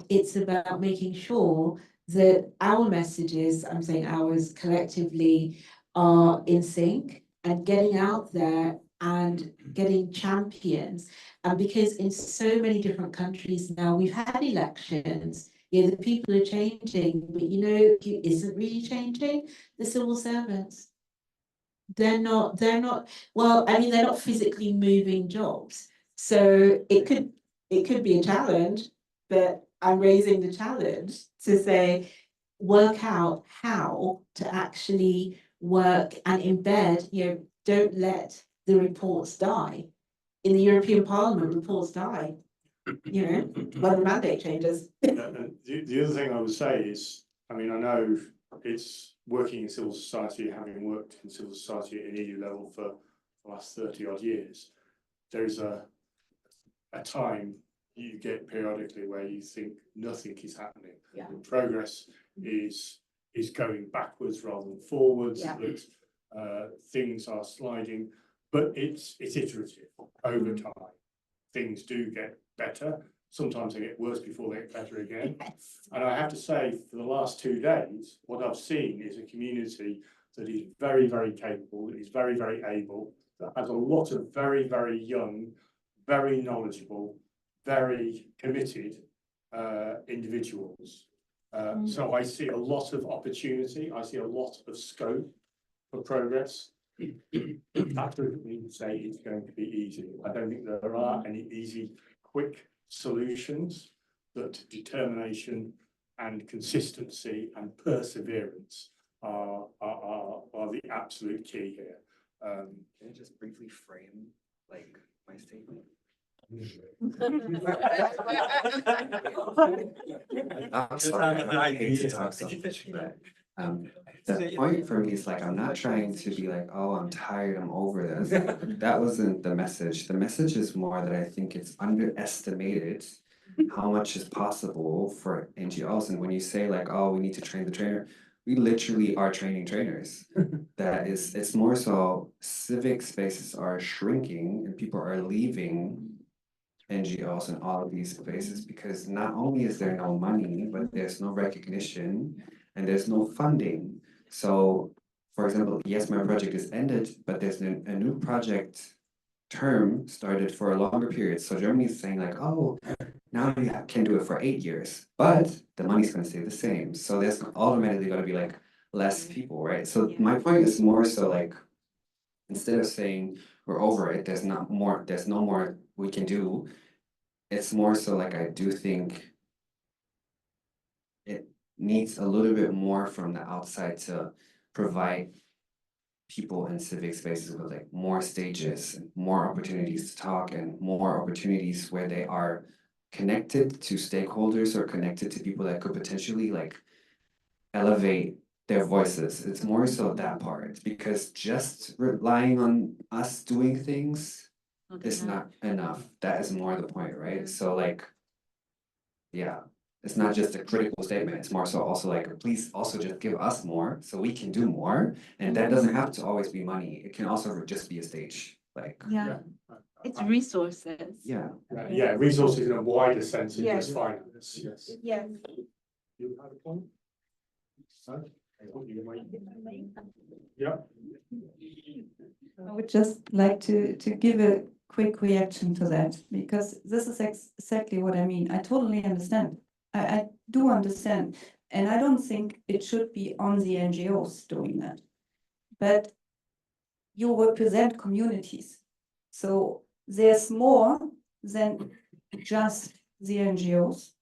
[SPEAKER 1] it's about making sure that our messages, I'm saying ours collectively, are in sync and getting out there and getting champions. And because in so many different countries now, we've had elections, the people are changing, but who isn't really changing? The civil servants. They're not, well, I mean, they're not physically moving jobs. So it could be a challenge, but I'm raising the challenge to say, work out how to actually work and embed, don't let the reports die. In the European Parliament, reports die, when the mandate changes.
[SPEAKER 2] The other thing I would say is, I mean, I know it's working in civil society, having worked in civil society at an EU level for the last 30 odd years, there's a time you get periodically where you think nothing is happening.
[SPEAKER 1] Yeah.
[SPEAKER 2] Progress is going backwards rather than forwards.
[SPEAKER 1] Yeah.
[SPEAKER 2] Things are sliding, but it's iterative over time. Things do get better. Sometimes they get worse before they get better again.
[SPEAKER 1] Yes.
[SPEAKER 2] And I have to say, for the last 2 days, what I've seen is a community that is very, very capable, that is very, very able, that has a lot of very, very young, very knowledgeable, very committed individuals. So I see a lot of opportunity. I see a lot of scope for progress. That doesn't mean to say it's going to be easy. I don't think there are any easy, quick solutions, that determination and consistency and perseverance are the absolute key here.
[SPEAKER 9] Can I just briefly frame my statement? I'm sorry, I hate to talk so much, but the point for me is I'm not trying to be oh, I'm tired, I'm over this. That wasn't the message. The message is more that I think it's underestimated how much is possible for NGOs. And when you say oh, we need to train the trainer, we literally are training trainers. It's more so civic spaces are shrinking and people are leaving NGOs and all of these spaces because not only is there no money, but there's no recognition and there's no funding. So, for example, yes, my project is ended, but there's a new project term started for a longer period. So Germany is saying oh, now you can do it for 8 years, but the money's going to stay the same. So there's automatically going to be less people, right? So my point is more so instead of saying we're over it, there's no more we can do. It's more so I do think it needs a little bit more from the outside to provide people in civic spaces with more stages and more opportunities to talk and more opportunities where they are connected to stakeholders or connected to people that could potentially elevate their voices. It's more so that part, because just relying on us doing things is not enough. That is more the point, right? So yeah, it's not just a critical statement. It's more so also please also just give us more so we can do more. And that doesn't have to always be money. It can also just be a stage.
[SPEAKER 1] Yeah. It's resources.
[SPEAKER 2] Yeah, resources in a wider sense than just finance. Yes.
[SPEAKER 1] Yes.
[SPEAKER 2] You have a point? No? Yeah.
[SPEAKER 3] I would just like to give a quick reaction to that, because this is exactly what I mean. I totally understand. I do understand. And I don't think it should be on the NGOs doing that. But you represent communities. So there's more than just the NGOs.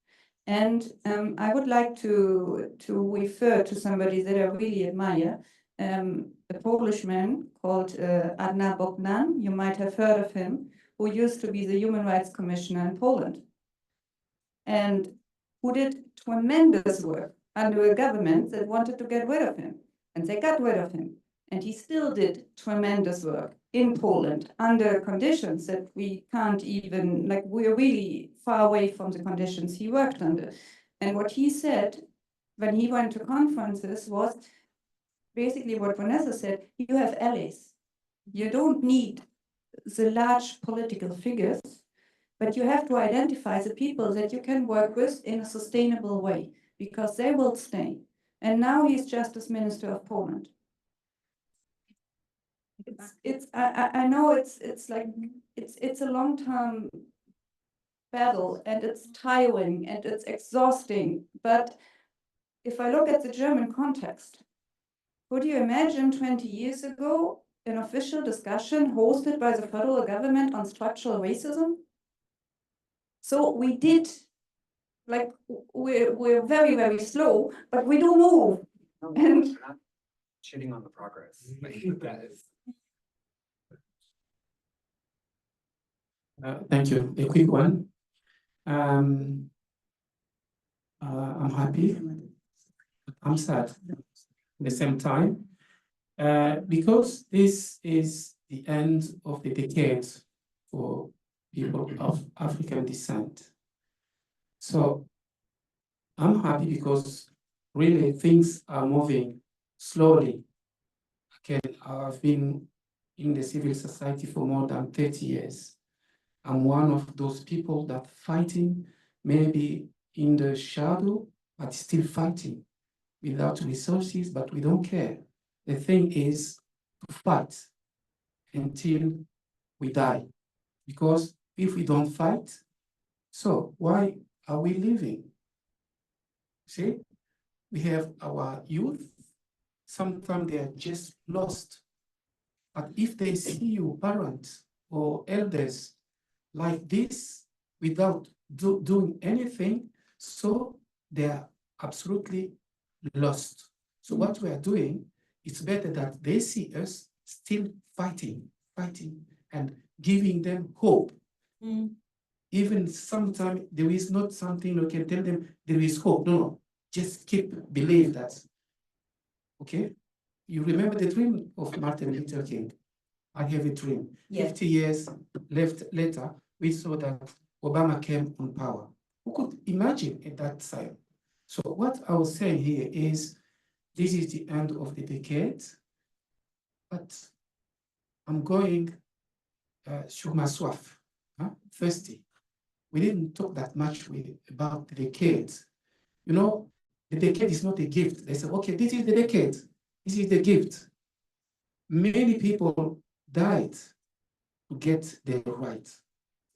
[SPEAKER 3] And I would like to refer to somebody that I really admire, a Polish man called Adna Bogdan. You might have heard of him, who used to be the Human Rights Commissioner in Poland, and who did tremendous work under a government that wanted to get rid of him. And they got rid of him. And he still did tremendous work in Poland under conditions that we can't even, like, we're really far away from the conditions he worked under. And what he said when he went to conferences was basically what Vanessa said: you have allies. You don't need the large political figures, but you have to identify the people that you can work with in a sustainable way, because they will stay. And now he's Justice Minister of Poland. I know it's like it's a long-term battle, and it's tiring and it's exhausting. But if I look at the German context, could you imagine 20 years ago an official discussion hosted by the federal government on structural racism? So we did, like, we're very, very slow, but we don't move. And
[SPEAKER 9] Shitting on the progress. That is.
[SPEAKER 12] Thank you. A quick one. I'm happy. I'm sad at the same time, because this is the end of the decade for people of African descent. So I'm happy because really things are moving slowly. Again, I've been in the civil society for more than 30 years. I'm one of those people that fighting maybe in the shadow, but still fighting without resources, but we don't care. The thing is to fight until we die. Because if we don't fight, so why are we living? See, we have our youth, sometimes they are just lost. But if they see you, parents or elders, like this, without doing anything, so they are absolutely lost. So what we are doing, it's better that they see us still fighting, and giving them hope. Even sometimes there is not something you can tell them there is hope. No, just keep believe that. Okay? You remember the dream of Martin Luther King? I have a dream.
[SPEAKER 1] Yeah.
[SPEAKER 12] 50 years later, we saw that Obama came on power. Who could imagine at that time? So what I was saying here is, this is the end of the decade, but I'm going sur ma soif, thirsty. We didn't talk that much about the decade. You know, the decade is not a gift. They say, okay, this is the decade. This is the gift. Many people died to get their rights,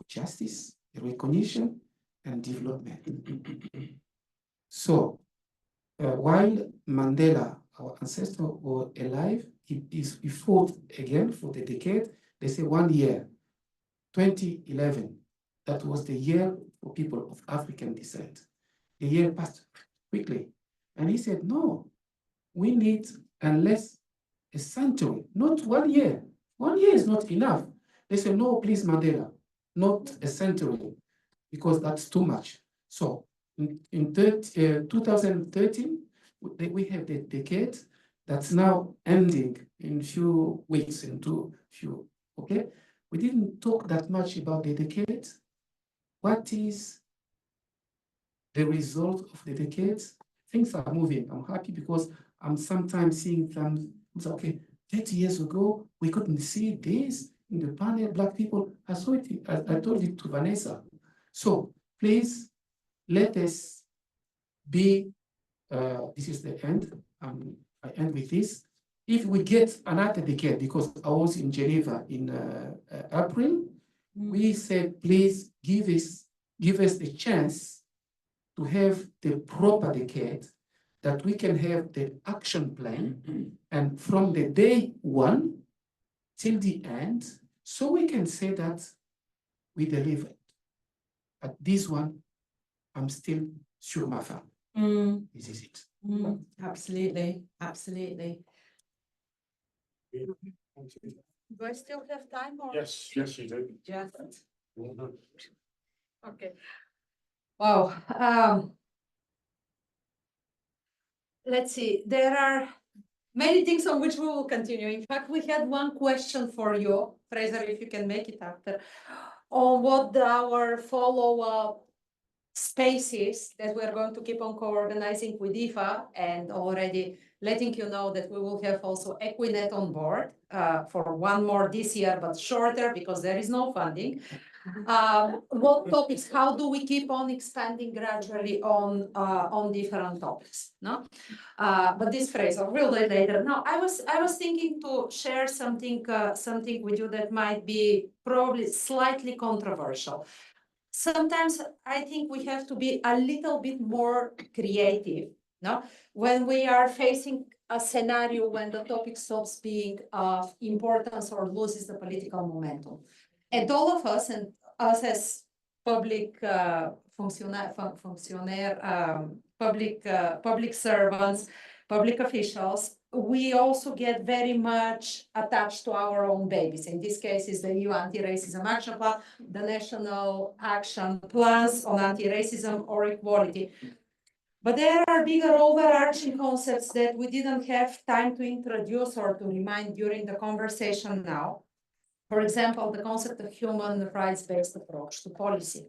[SPEAKER 12] justice, recognition, and development. So, while Mandela, our ancestor, was alive, he fought again for the decade. They say 1 year, 2011, that was the year for people of African descent. The year passed quickly. And he said, no, we need unless a century, not 1 year. 1 year is not enough. They said, no, please, Mandela, not a century, because that's too much. So in 2013, we have the decade that's now ending in few weeks, okay? We didn't talk that much about the decade. What is the result of the decades? Things are moving. I'm happy because I'm sometimes seeing them, okay, 30 years ago, we couldn't see this in the panel, Black people. I saw it, I told it to Vanessa. So please, let us be, this is the end. I end with this. If we get another decade, because I was in Geneva in April, we said, please give us the chance to have the proper decade, that we can have the action plan, and from the day one till the end, so we can say that we delivered. But this one, I'm still sur ma femme. This is it.
[SPEAKER 8] Absolutely, absolutely. Do I still have time or?
[SPEAKER 2] Yes, yes, you do.
[SPEAKER 8] Just. Okay. Wow. Let's see, there are many things on which we will continue. In fact, we had one question for you, Frazer, if you can make it after, on what our follow-up spaces that we're going to keep on co-organizing with IFA, and already letting you know that we will have also Equinet on board for one more this year, but shorter because there is no funding. What topics, how do we keep on expanding gradually on different topics, no? But this phrase, I'll read it later. Now, I was thinking to share something with you that might be probably slightly controversial. Sometimes I think we have to be a little bit more creative, no? When we are facing a scenario when the topic stops being of importance or loses the political momentum. And all of us, and us as public public servants, public officials, we also get very much attached to our own babies. In this case, is the EU Anti-Racism Action Plan, the national action plans on anti-racism or equality. But there are bigger overarching concepts that we didn't have time to introduce or to remind during the conversation now. For example, the concept of human rights-based approach to policy.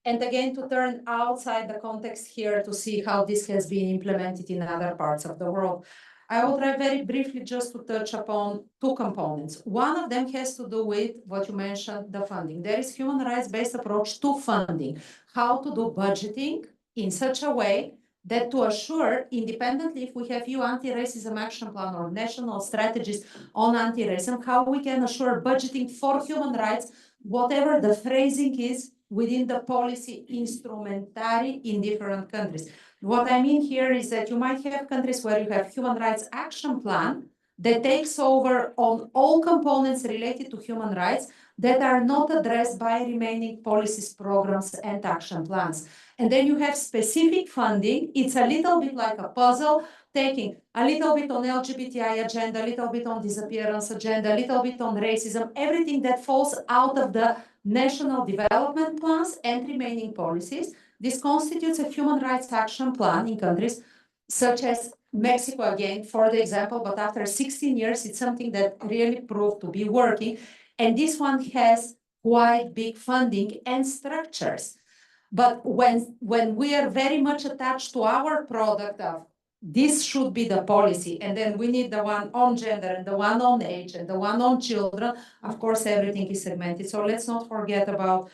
[SPEAKER 8] And again, to turn outside the context here to see how this has been implemented in other parts of the world. I will try very briefly just to touch upon two components. One of them has to do with what you mentioned, the funding. There is human rights-based approach to funding, how to do budgeting in such a way that to assure, independently, if we have EU anti-racism action plan or national strategies on anti-racism, how we can assure budgeting for human rights, whatever the phrasing is within the policy instrumentary in different countries. What I mean here is that you might have countries where you have human rights action plan that takes over on all components related to human rights that are not addressed by remaining policies, programs, and action plans. And then you have specific funding. It's a little bit like a puzzle, taking a little bit on LGBTI agenda, a little bit on disappearance agenda, a little bit on racism, everything that falls out of the national development plans and remaining policies. This constitutes a human rights action plan in countries such as Mexico, again, for the example, but after 16 years, it's something that really proved to be working. And this one has quite big funding and structures. But when we are very much attached to our product of this should be the policy, and then we need the one on gender and the one on age and the one on children, of course, everything is segmented. So let's not forget about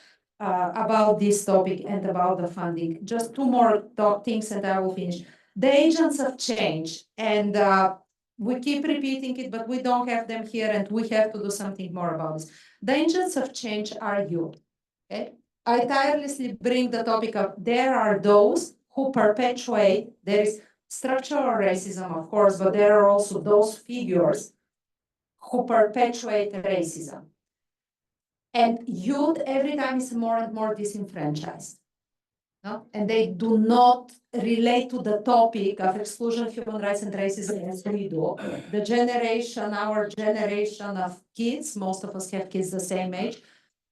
[SPEAKER 8] this topic and about the funding. Just two more things and I will finish. The agents of change, and we keep repeating it, but we don't have them here and we have to do something more about this. The agents of change are you, okay? I tirelessly bring the topic up. There are those who perpetuate, there is structural racism, of course, but there are also those figures who perpetuate racism. And youth every time is more and more disenfranchised. No? And they do not relate to the topic of exclusion, human rights, and racism as we do. The generation, our generation of kids, most of us have kids the same age,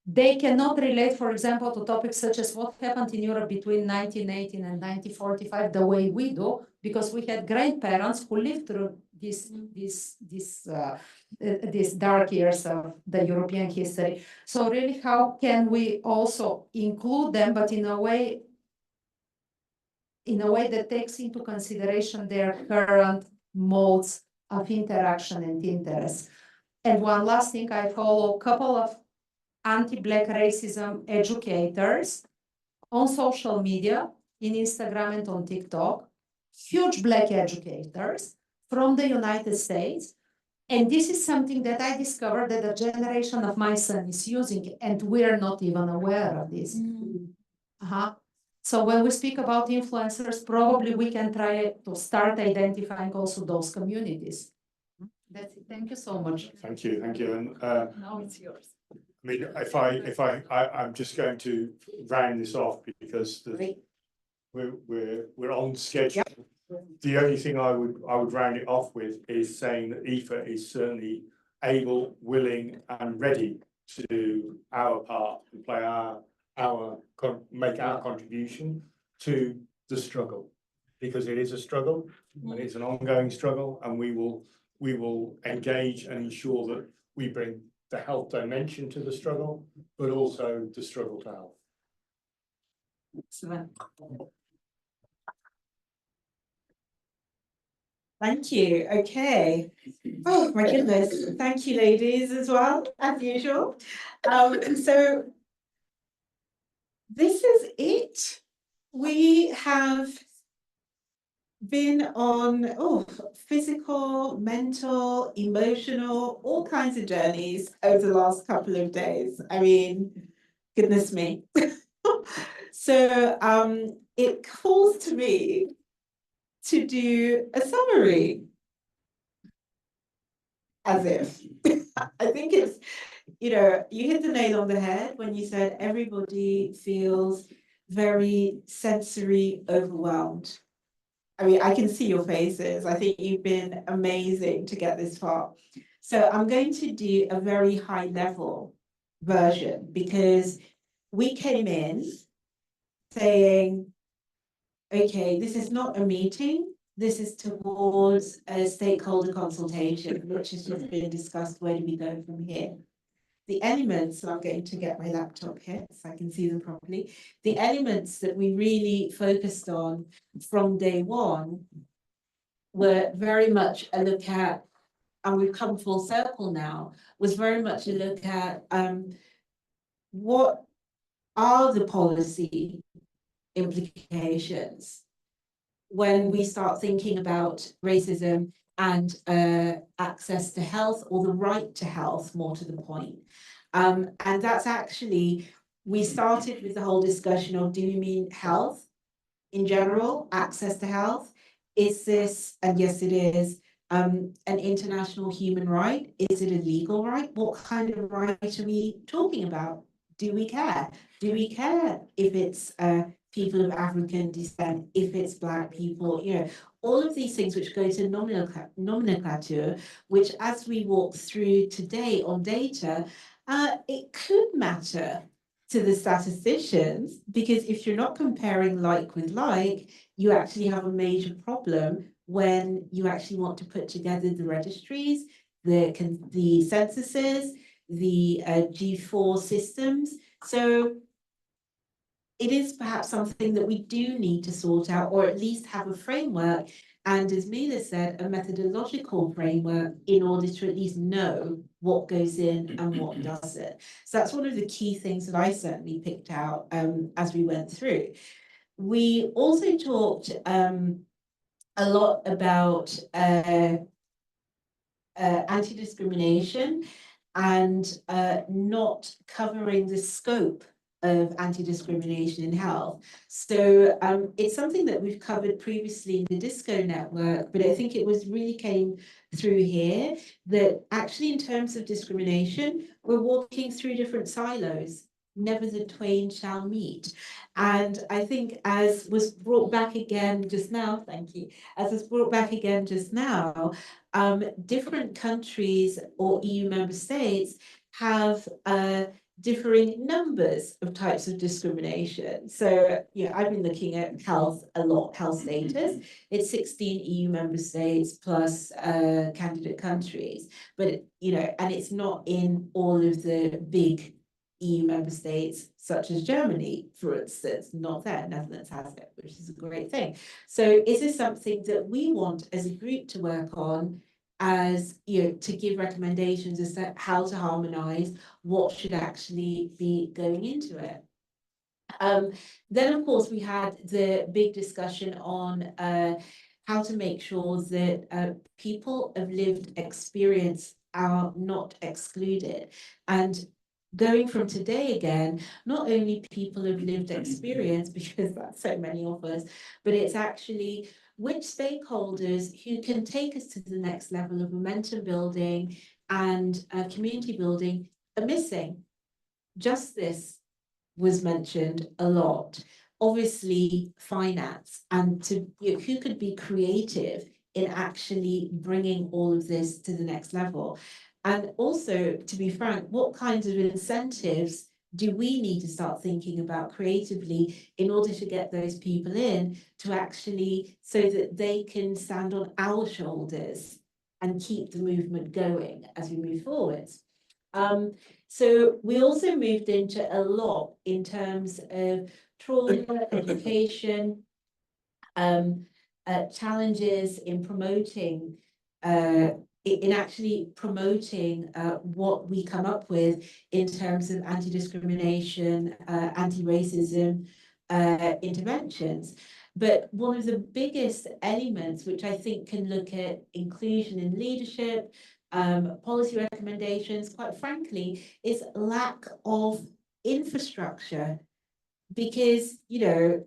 [SPEAKER 8] they cannot relate, for example, to topics such as what happened in Europe between 1918 and 1945 the way we do, because we had grandparents who lived through these dark years of the European history. So really, how can we also include them, but in a way that takes into consideration their current modes of interaction and interest? And one last thing, I follow a couple of anti-Black racism educators on social media, in Instagram and on TikTok, huge Black educators, from the United States. And this is something that I discovered that a generation of my son is using, and we're not even aware of this. So when we speak about influencers, probably we can try to start identifying also those communities. That's it. Thank you so much.
[SPEAKER 2] Thank you, and
[SPEAKER 8] Now it's yours.
[SPEAKER 2] I mean, I'm just going to round this off because we're on schedule. The only thing I would round it off with is saying that IFA is certainly able, willing, and ready to do our part and play make our contribution to the struggle, because it is a struggle and it's an ongoing struggle, and we will engage and ensure that we bring the health dimension to the struggle, but also the struggle to health.
[SPEAKER 8] Excellent.
[SPEAKER 1] Thank you. Okay. Oh my goodness. Thank you, ladies, as well, as usual. So this is it. We have been on physical, mental, emotional, all kinds of journeys over the last couple of days. I mean, goodness me. So it calls to me to do a summary, as if. I think it's, you hit the nail on the head when you said everybody feels very sensory overwhelmed. I mean, I can see your faces. I think you've been amazing to get this far. So I'm going to do a very high level version, because we came in saying, okay, this is not a meeting. This is towards a stakeholder consultation, which has just been discussed. Where do we go from here? The elements, and I'm going to get my laptop here so I can see them properly. The elements that we really focused on from day one were very much a look at, and we've come full circle now, was very much a look at what are the policy implications when we start thinking about racism and access to health, or the right to health, more to the point. And that's actually, we started with the whole discussion of, do you mean health in general, access to health? Is this, and yes it is, an international human right? Is it a legal right? What kind of right are we talking about? Do we care? Do we care if it's people of African descent, if it's Black people, all of these things which go to nomenclature, which as we walk through today on data, it could matter to the statisticians, because if you're not comparing like with like, you actually have a major problem when you actually want to put together the registries, the censuses, the G4 systems. So it is perhaps something that we do need to sort out, or at least have a framework, and as Mila said, a methodological framework, in order to at least know what goes in and what doesn't. So that's one of the key things that I certainly picked out as we went through. We also talked a lot about anti-discrimination and not covering the scope of anti-discrimination in health. So it's something that we've covered previously in the DISCO network, but I think it really came through here that actually in terms of discrimination, we're walking through different silos. Never the twain shall meet. And I think, as was brought back again just now, thank you, as was brought back again just now, different countries or EU member states have differing numbers of types of discrimination. So, I've been looking at health a lot, health status. It's 16 EU member states plus candidate countries, but, and it's not in all of the big EU member states, such as Germany, for instance, not there. Netherlands has it, which is a great thing. So is this something that we want as a group to work on, as to give recommendations as to how to harmonize what should actually be going into it? Then of course we had the big discussion on how to make sure that people of lived experience are not excluded. And going from today again, not only people of lived experience, because that's so many of us, but it's actually which stakeholders who can take us to the next level of momentum building and community building are missing. Justice was mentioned a lot. Obviously, finance, and who could be creative in actually bringing all of this to the next level. And also, to be frank, what kinds of incentives do we need to start thinking about creatively in order to get those people in to actually, so that they can stand on our shoulders and keep the movement going as we move forwards. So we also moved into a lot in terms of trauma, education, challenges in promoting, in actually promoting what we come up with in terms of anti-discrimination, anti-racism interventions. But one of the biggest elements, which I think can look at inclusion in leadership, policy recommendations, quite frankly, is lack of infrastructure. Because, you know,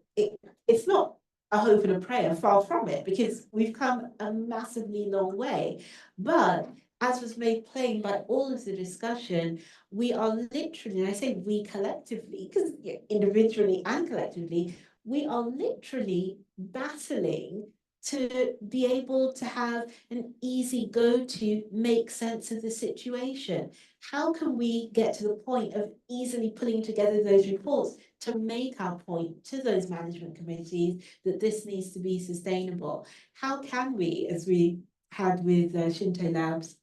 [SPEAKER 1] it's not a hope and a prayer, far from it, because we've come a massively long way. But as was made plain by all of the discussion, we are literally, and I say we collectively, because individually and collectively, we are literally battling to be able to have an easy go to make sense of the situation. How can we get to the point of easily putting together those reports to make our point to those management committees that this needs to be sustainable? How can we, as we had with Shinto Labs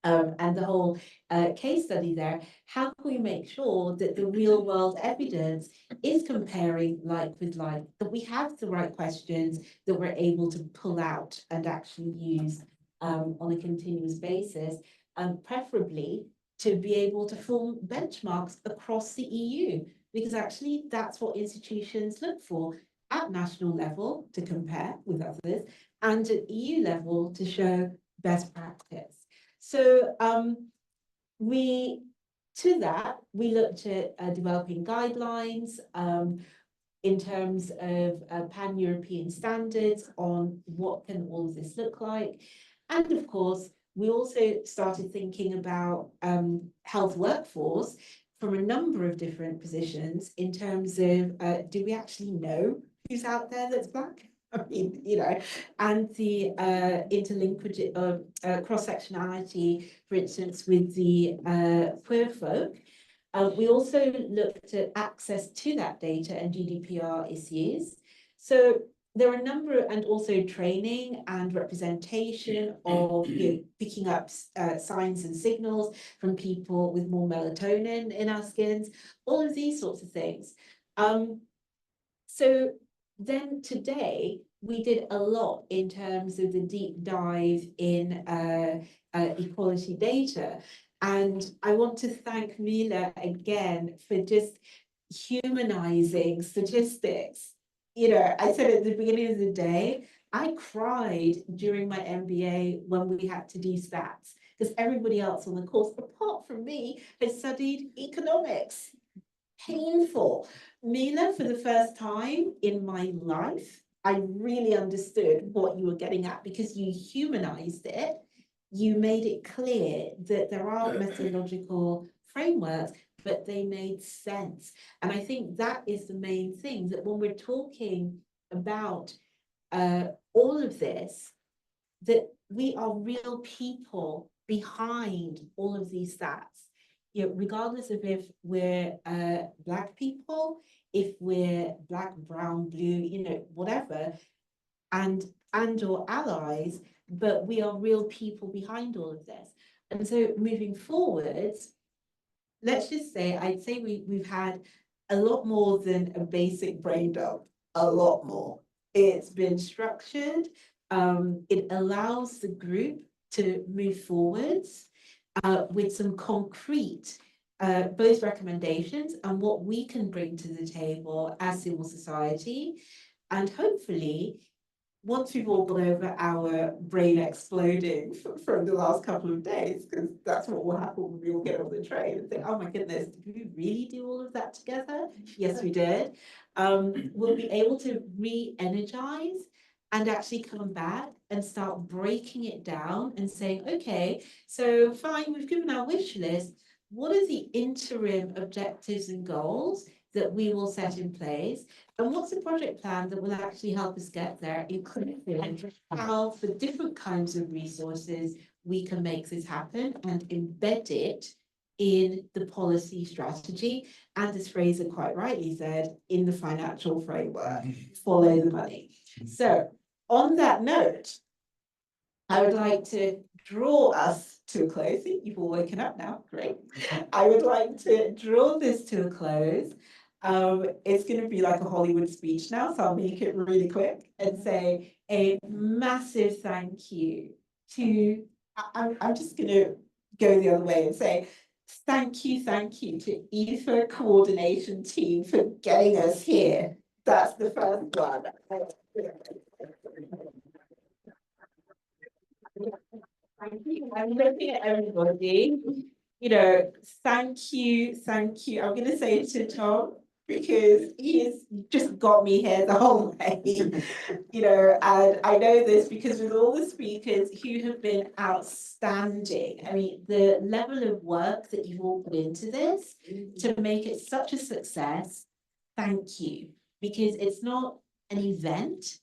[SPEAKER 1] and the whole case study there, how can we make sure that the real world evidence is comparing like with like, that we have the right questions that we're able to pull out and actually use on a continuous basis, and preferably to be able to form benchmarks across the EU, because actually that's what institutions look for at national level to compare with others and at EU level to show best practice. So we looked at developing guidelines in terms of pan-European standards on what can all of this look like. And of course, we also started thinking about health workforce from a number of different positions in terms of do we actually know who's out there that's Black? I mean, you know, and the interlinkage of cross-sectionality, for instance, with the queer folk. We also looked at access to that data and GDPR issues. So there are a number, and also training and representation of picking up signs and signals from people with more melatonin in our skins, all of these sorts of things. So then today, we did a lot in terms of the deep dive in equality data. And I want to thank Mila again for just humanizing statistics. You know, I said at the beginning of the day, I cried during my MBA when we had to do stats, because everybody else on the course, apart from me, has studied economics. Painful. Mila, for the first time in my life, I really understood what you were getting at, because you humanized it. You made it clear that there are methodological frameworks, but they made sense. And I think that is the main thing, that when we're talking about all of this, that we are real people behind all of these stats. You know, regardless of if we're Black people, if we're Black, brown, blue, you know, whatever, and or allies, but we are real people behind all of this. And so moving forwards, let's just say, I'd say we've had a lot more than a basic brain dump, a lot more. It's been structured. It allows the group to move forwards with some concrete both recommendations and what we can bring to the table as civil society. And hopefully once we've all gone over our brain exploding from the last couple of days, because that's what will happen when we all get on the train and think, oh my goodness, did we really do all of that together? Yes, we did. We'll be able to re-energize and actually come back and start breaking it down and saying, okay, so fine, we've given our wish list. What are the interim objectives and goals that we will set in place? And what's the project plan that will actually help us get there, including how for different kinds of resources we can make this happen and embed it in the policy strategy, and as Frazer quite rightly said, in the financial framework, follow the money. So on that note, I would like to draw us to a close. You've all woken up now, great. I would like to draw this to a close. It's going to be like a Hollywood speech now, so I'll make it really quick and say a massive thank you to, I'm just going to go the other way and say thank you to EFA coordination team for getting us here. That's the first one. Thank you. I'm looking at everybody. You know, thank you. I'm going to say it to Tom because he has just got me here the whole way. You know, and I know this because with all the speakers who have been outstanding, I mean, the level of work that you've all put into this to make it such a success, thank you. Because it's not an event,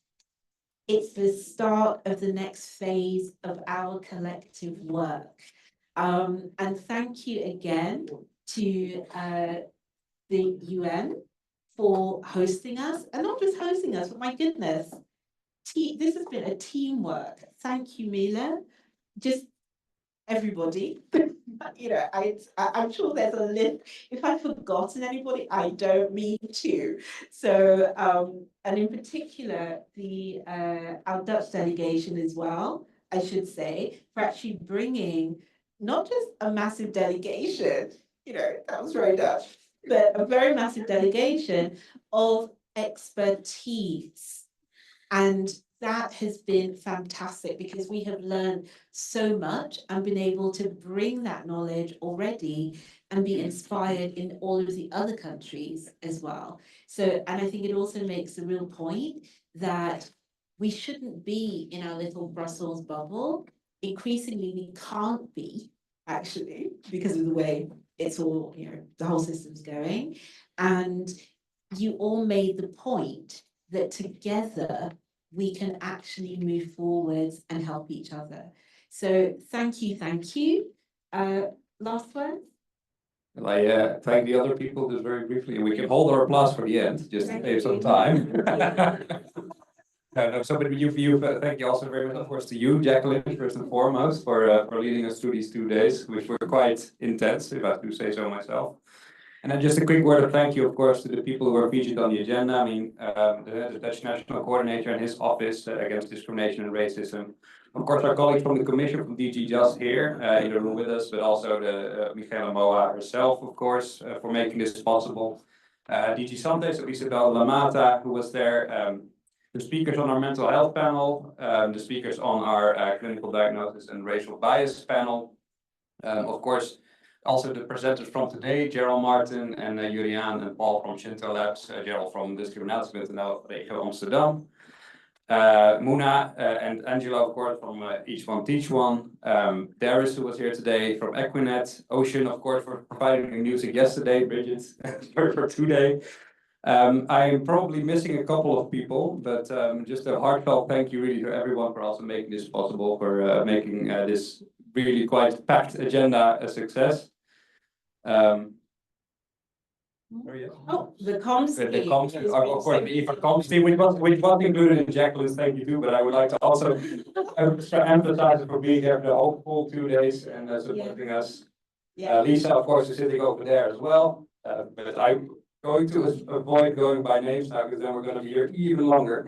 [SPEAKER 1] it's the start of the next phase of our collective work. And thank you again to the UN for hosting us, and not just hosting us, but my goodness, this has been a teamwork. Thank you, Mila. Just everybody. You know, I'm sure there's a list. If I've forgotten anybody, I don't mean to. So, and in particular, our Dutch delegation as well, I should say, for actually bringing not just a massive delegation, you know, that was very Dutch, but a very massive delegation of expertise. And that has been fantastic because we have learned so much and been able to bring that knowledge already and be inspired in all of the other countries as well. So, and I think it also makes the real point that we shouldn't be in our little Brussels bubble. Increasingly, we can't be, actually, because of the way it's all, you know, the whole system's going. And you all made the point that together we can actually move forwards and help each other. So thank you. Last word?
[SPEAKER 13] Well, I thank the other people just very briefly, and we can hold our applause for the end, just to save some time. No, so, but thank you also very much, of course, to you, Jacqueline, first and foremost, for leading us through these 2 days, which were quite intense, if I have to say so myself. And then just a quick word of thank you, of course, to the people who are featured on the agenda. I mean, the Dutch National Coordinator and his office against discrimination and racism. Of course, our colleagues from the Commission, from DG Just here in the room with us, but also the Michaela Moa herself, of course, for making this possible. DG Santé, so Isabel Lamata, who was there. The speakers on our mental health panel, the speakers on our clinical diagnosis and racial bias panel. Of course, also the presenters from today, Gerald Martin and Julian and Paul from Shinto Labs, Gerald from Discrimination and Regio Amsterdam. Muna and Angela, of course, from Each One Teach One. Darius, who was here today from Equinet. Ocean, of course, for providing the music yesterday. Bridget, for today. I am probably missing a couple of people, but just a heartfelt thank you really to everyone for also making this possible, for making this really quite packed agenda a success.
[SPEAKER 1] Oh, the comms team.
[SPEAKER 13] The comms, of course, the EFA comms team, which was included in Jacqueline's thank you too, but I would like to also emphasize it for being here for the whole full 2 days and supporting us. Lisa, of course, is sitting over there as well, but I'm going to avoid going by names now because then we're going to be here even longer.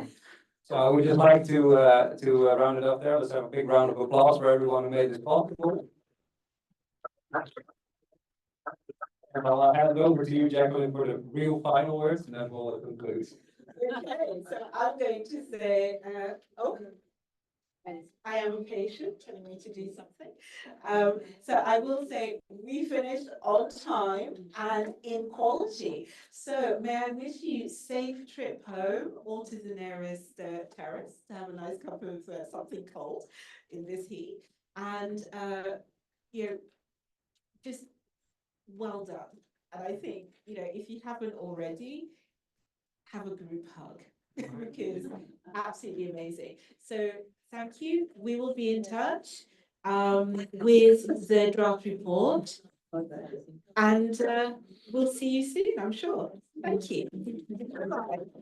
[SPEAKER 13] So I would just like to round it up there. Let's have a big round of applause for everyone who made this possible. And I'll hand it over to you, Jacqueline, for the real final words, and then we'll conclude.
[SPEAKER 1] Okay, so I'm going to say, oh, I am impatient, telling me to do something. So I will say we finished on time and in quality. So may I wish you safe trip home or to the nearest terrace to have a nice cup of something cold in this heat. And you know, just well done. And I think, if you haven't already, have a group hug because absolutely amazing. So thank you. We will be in touch with the draft report and we'll see you soon, I'm sure. Thank you. Bye.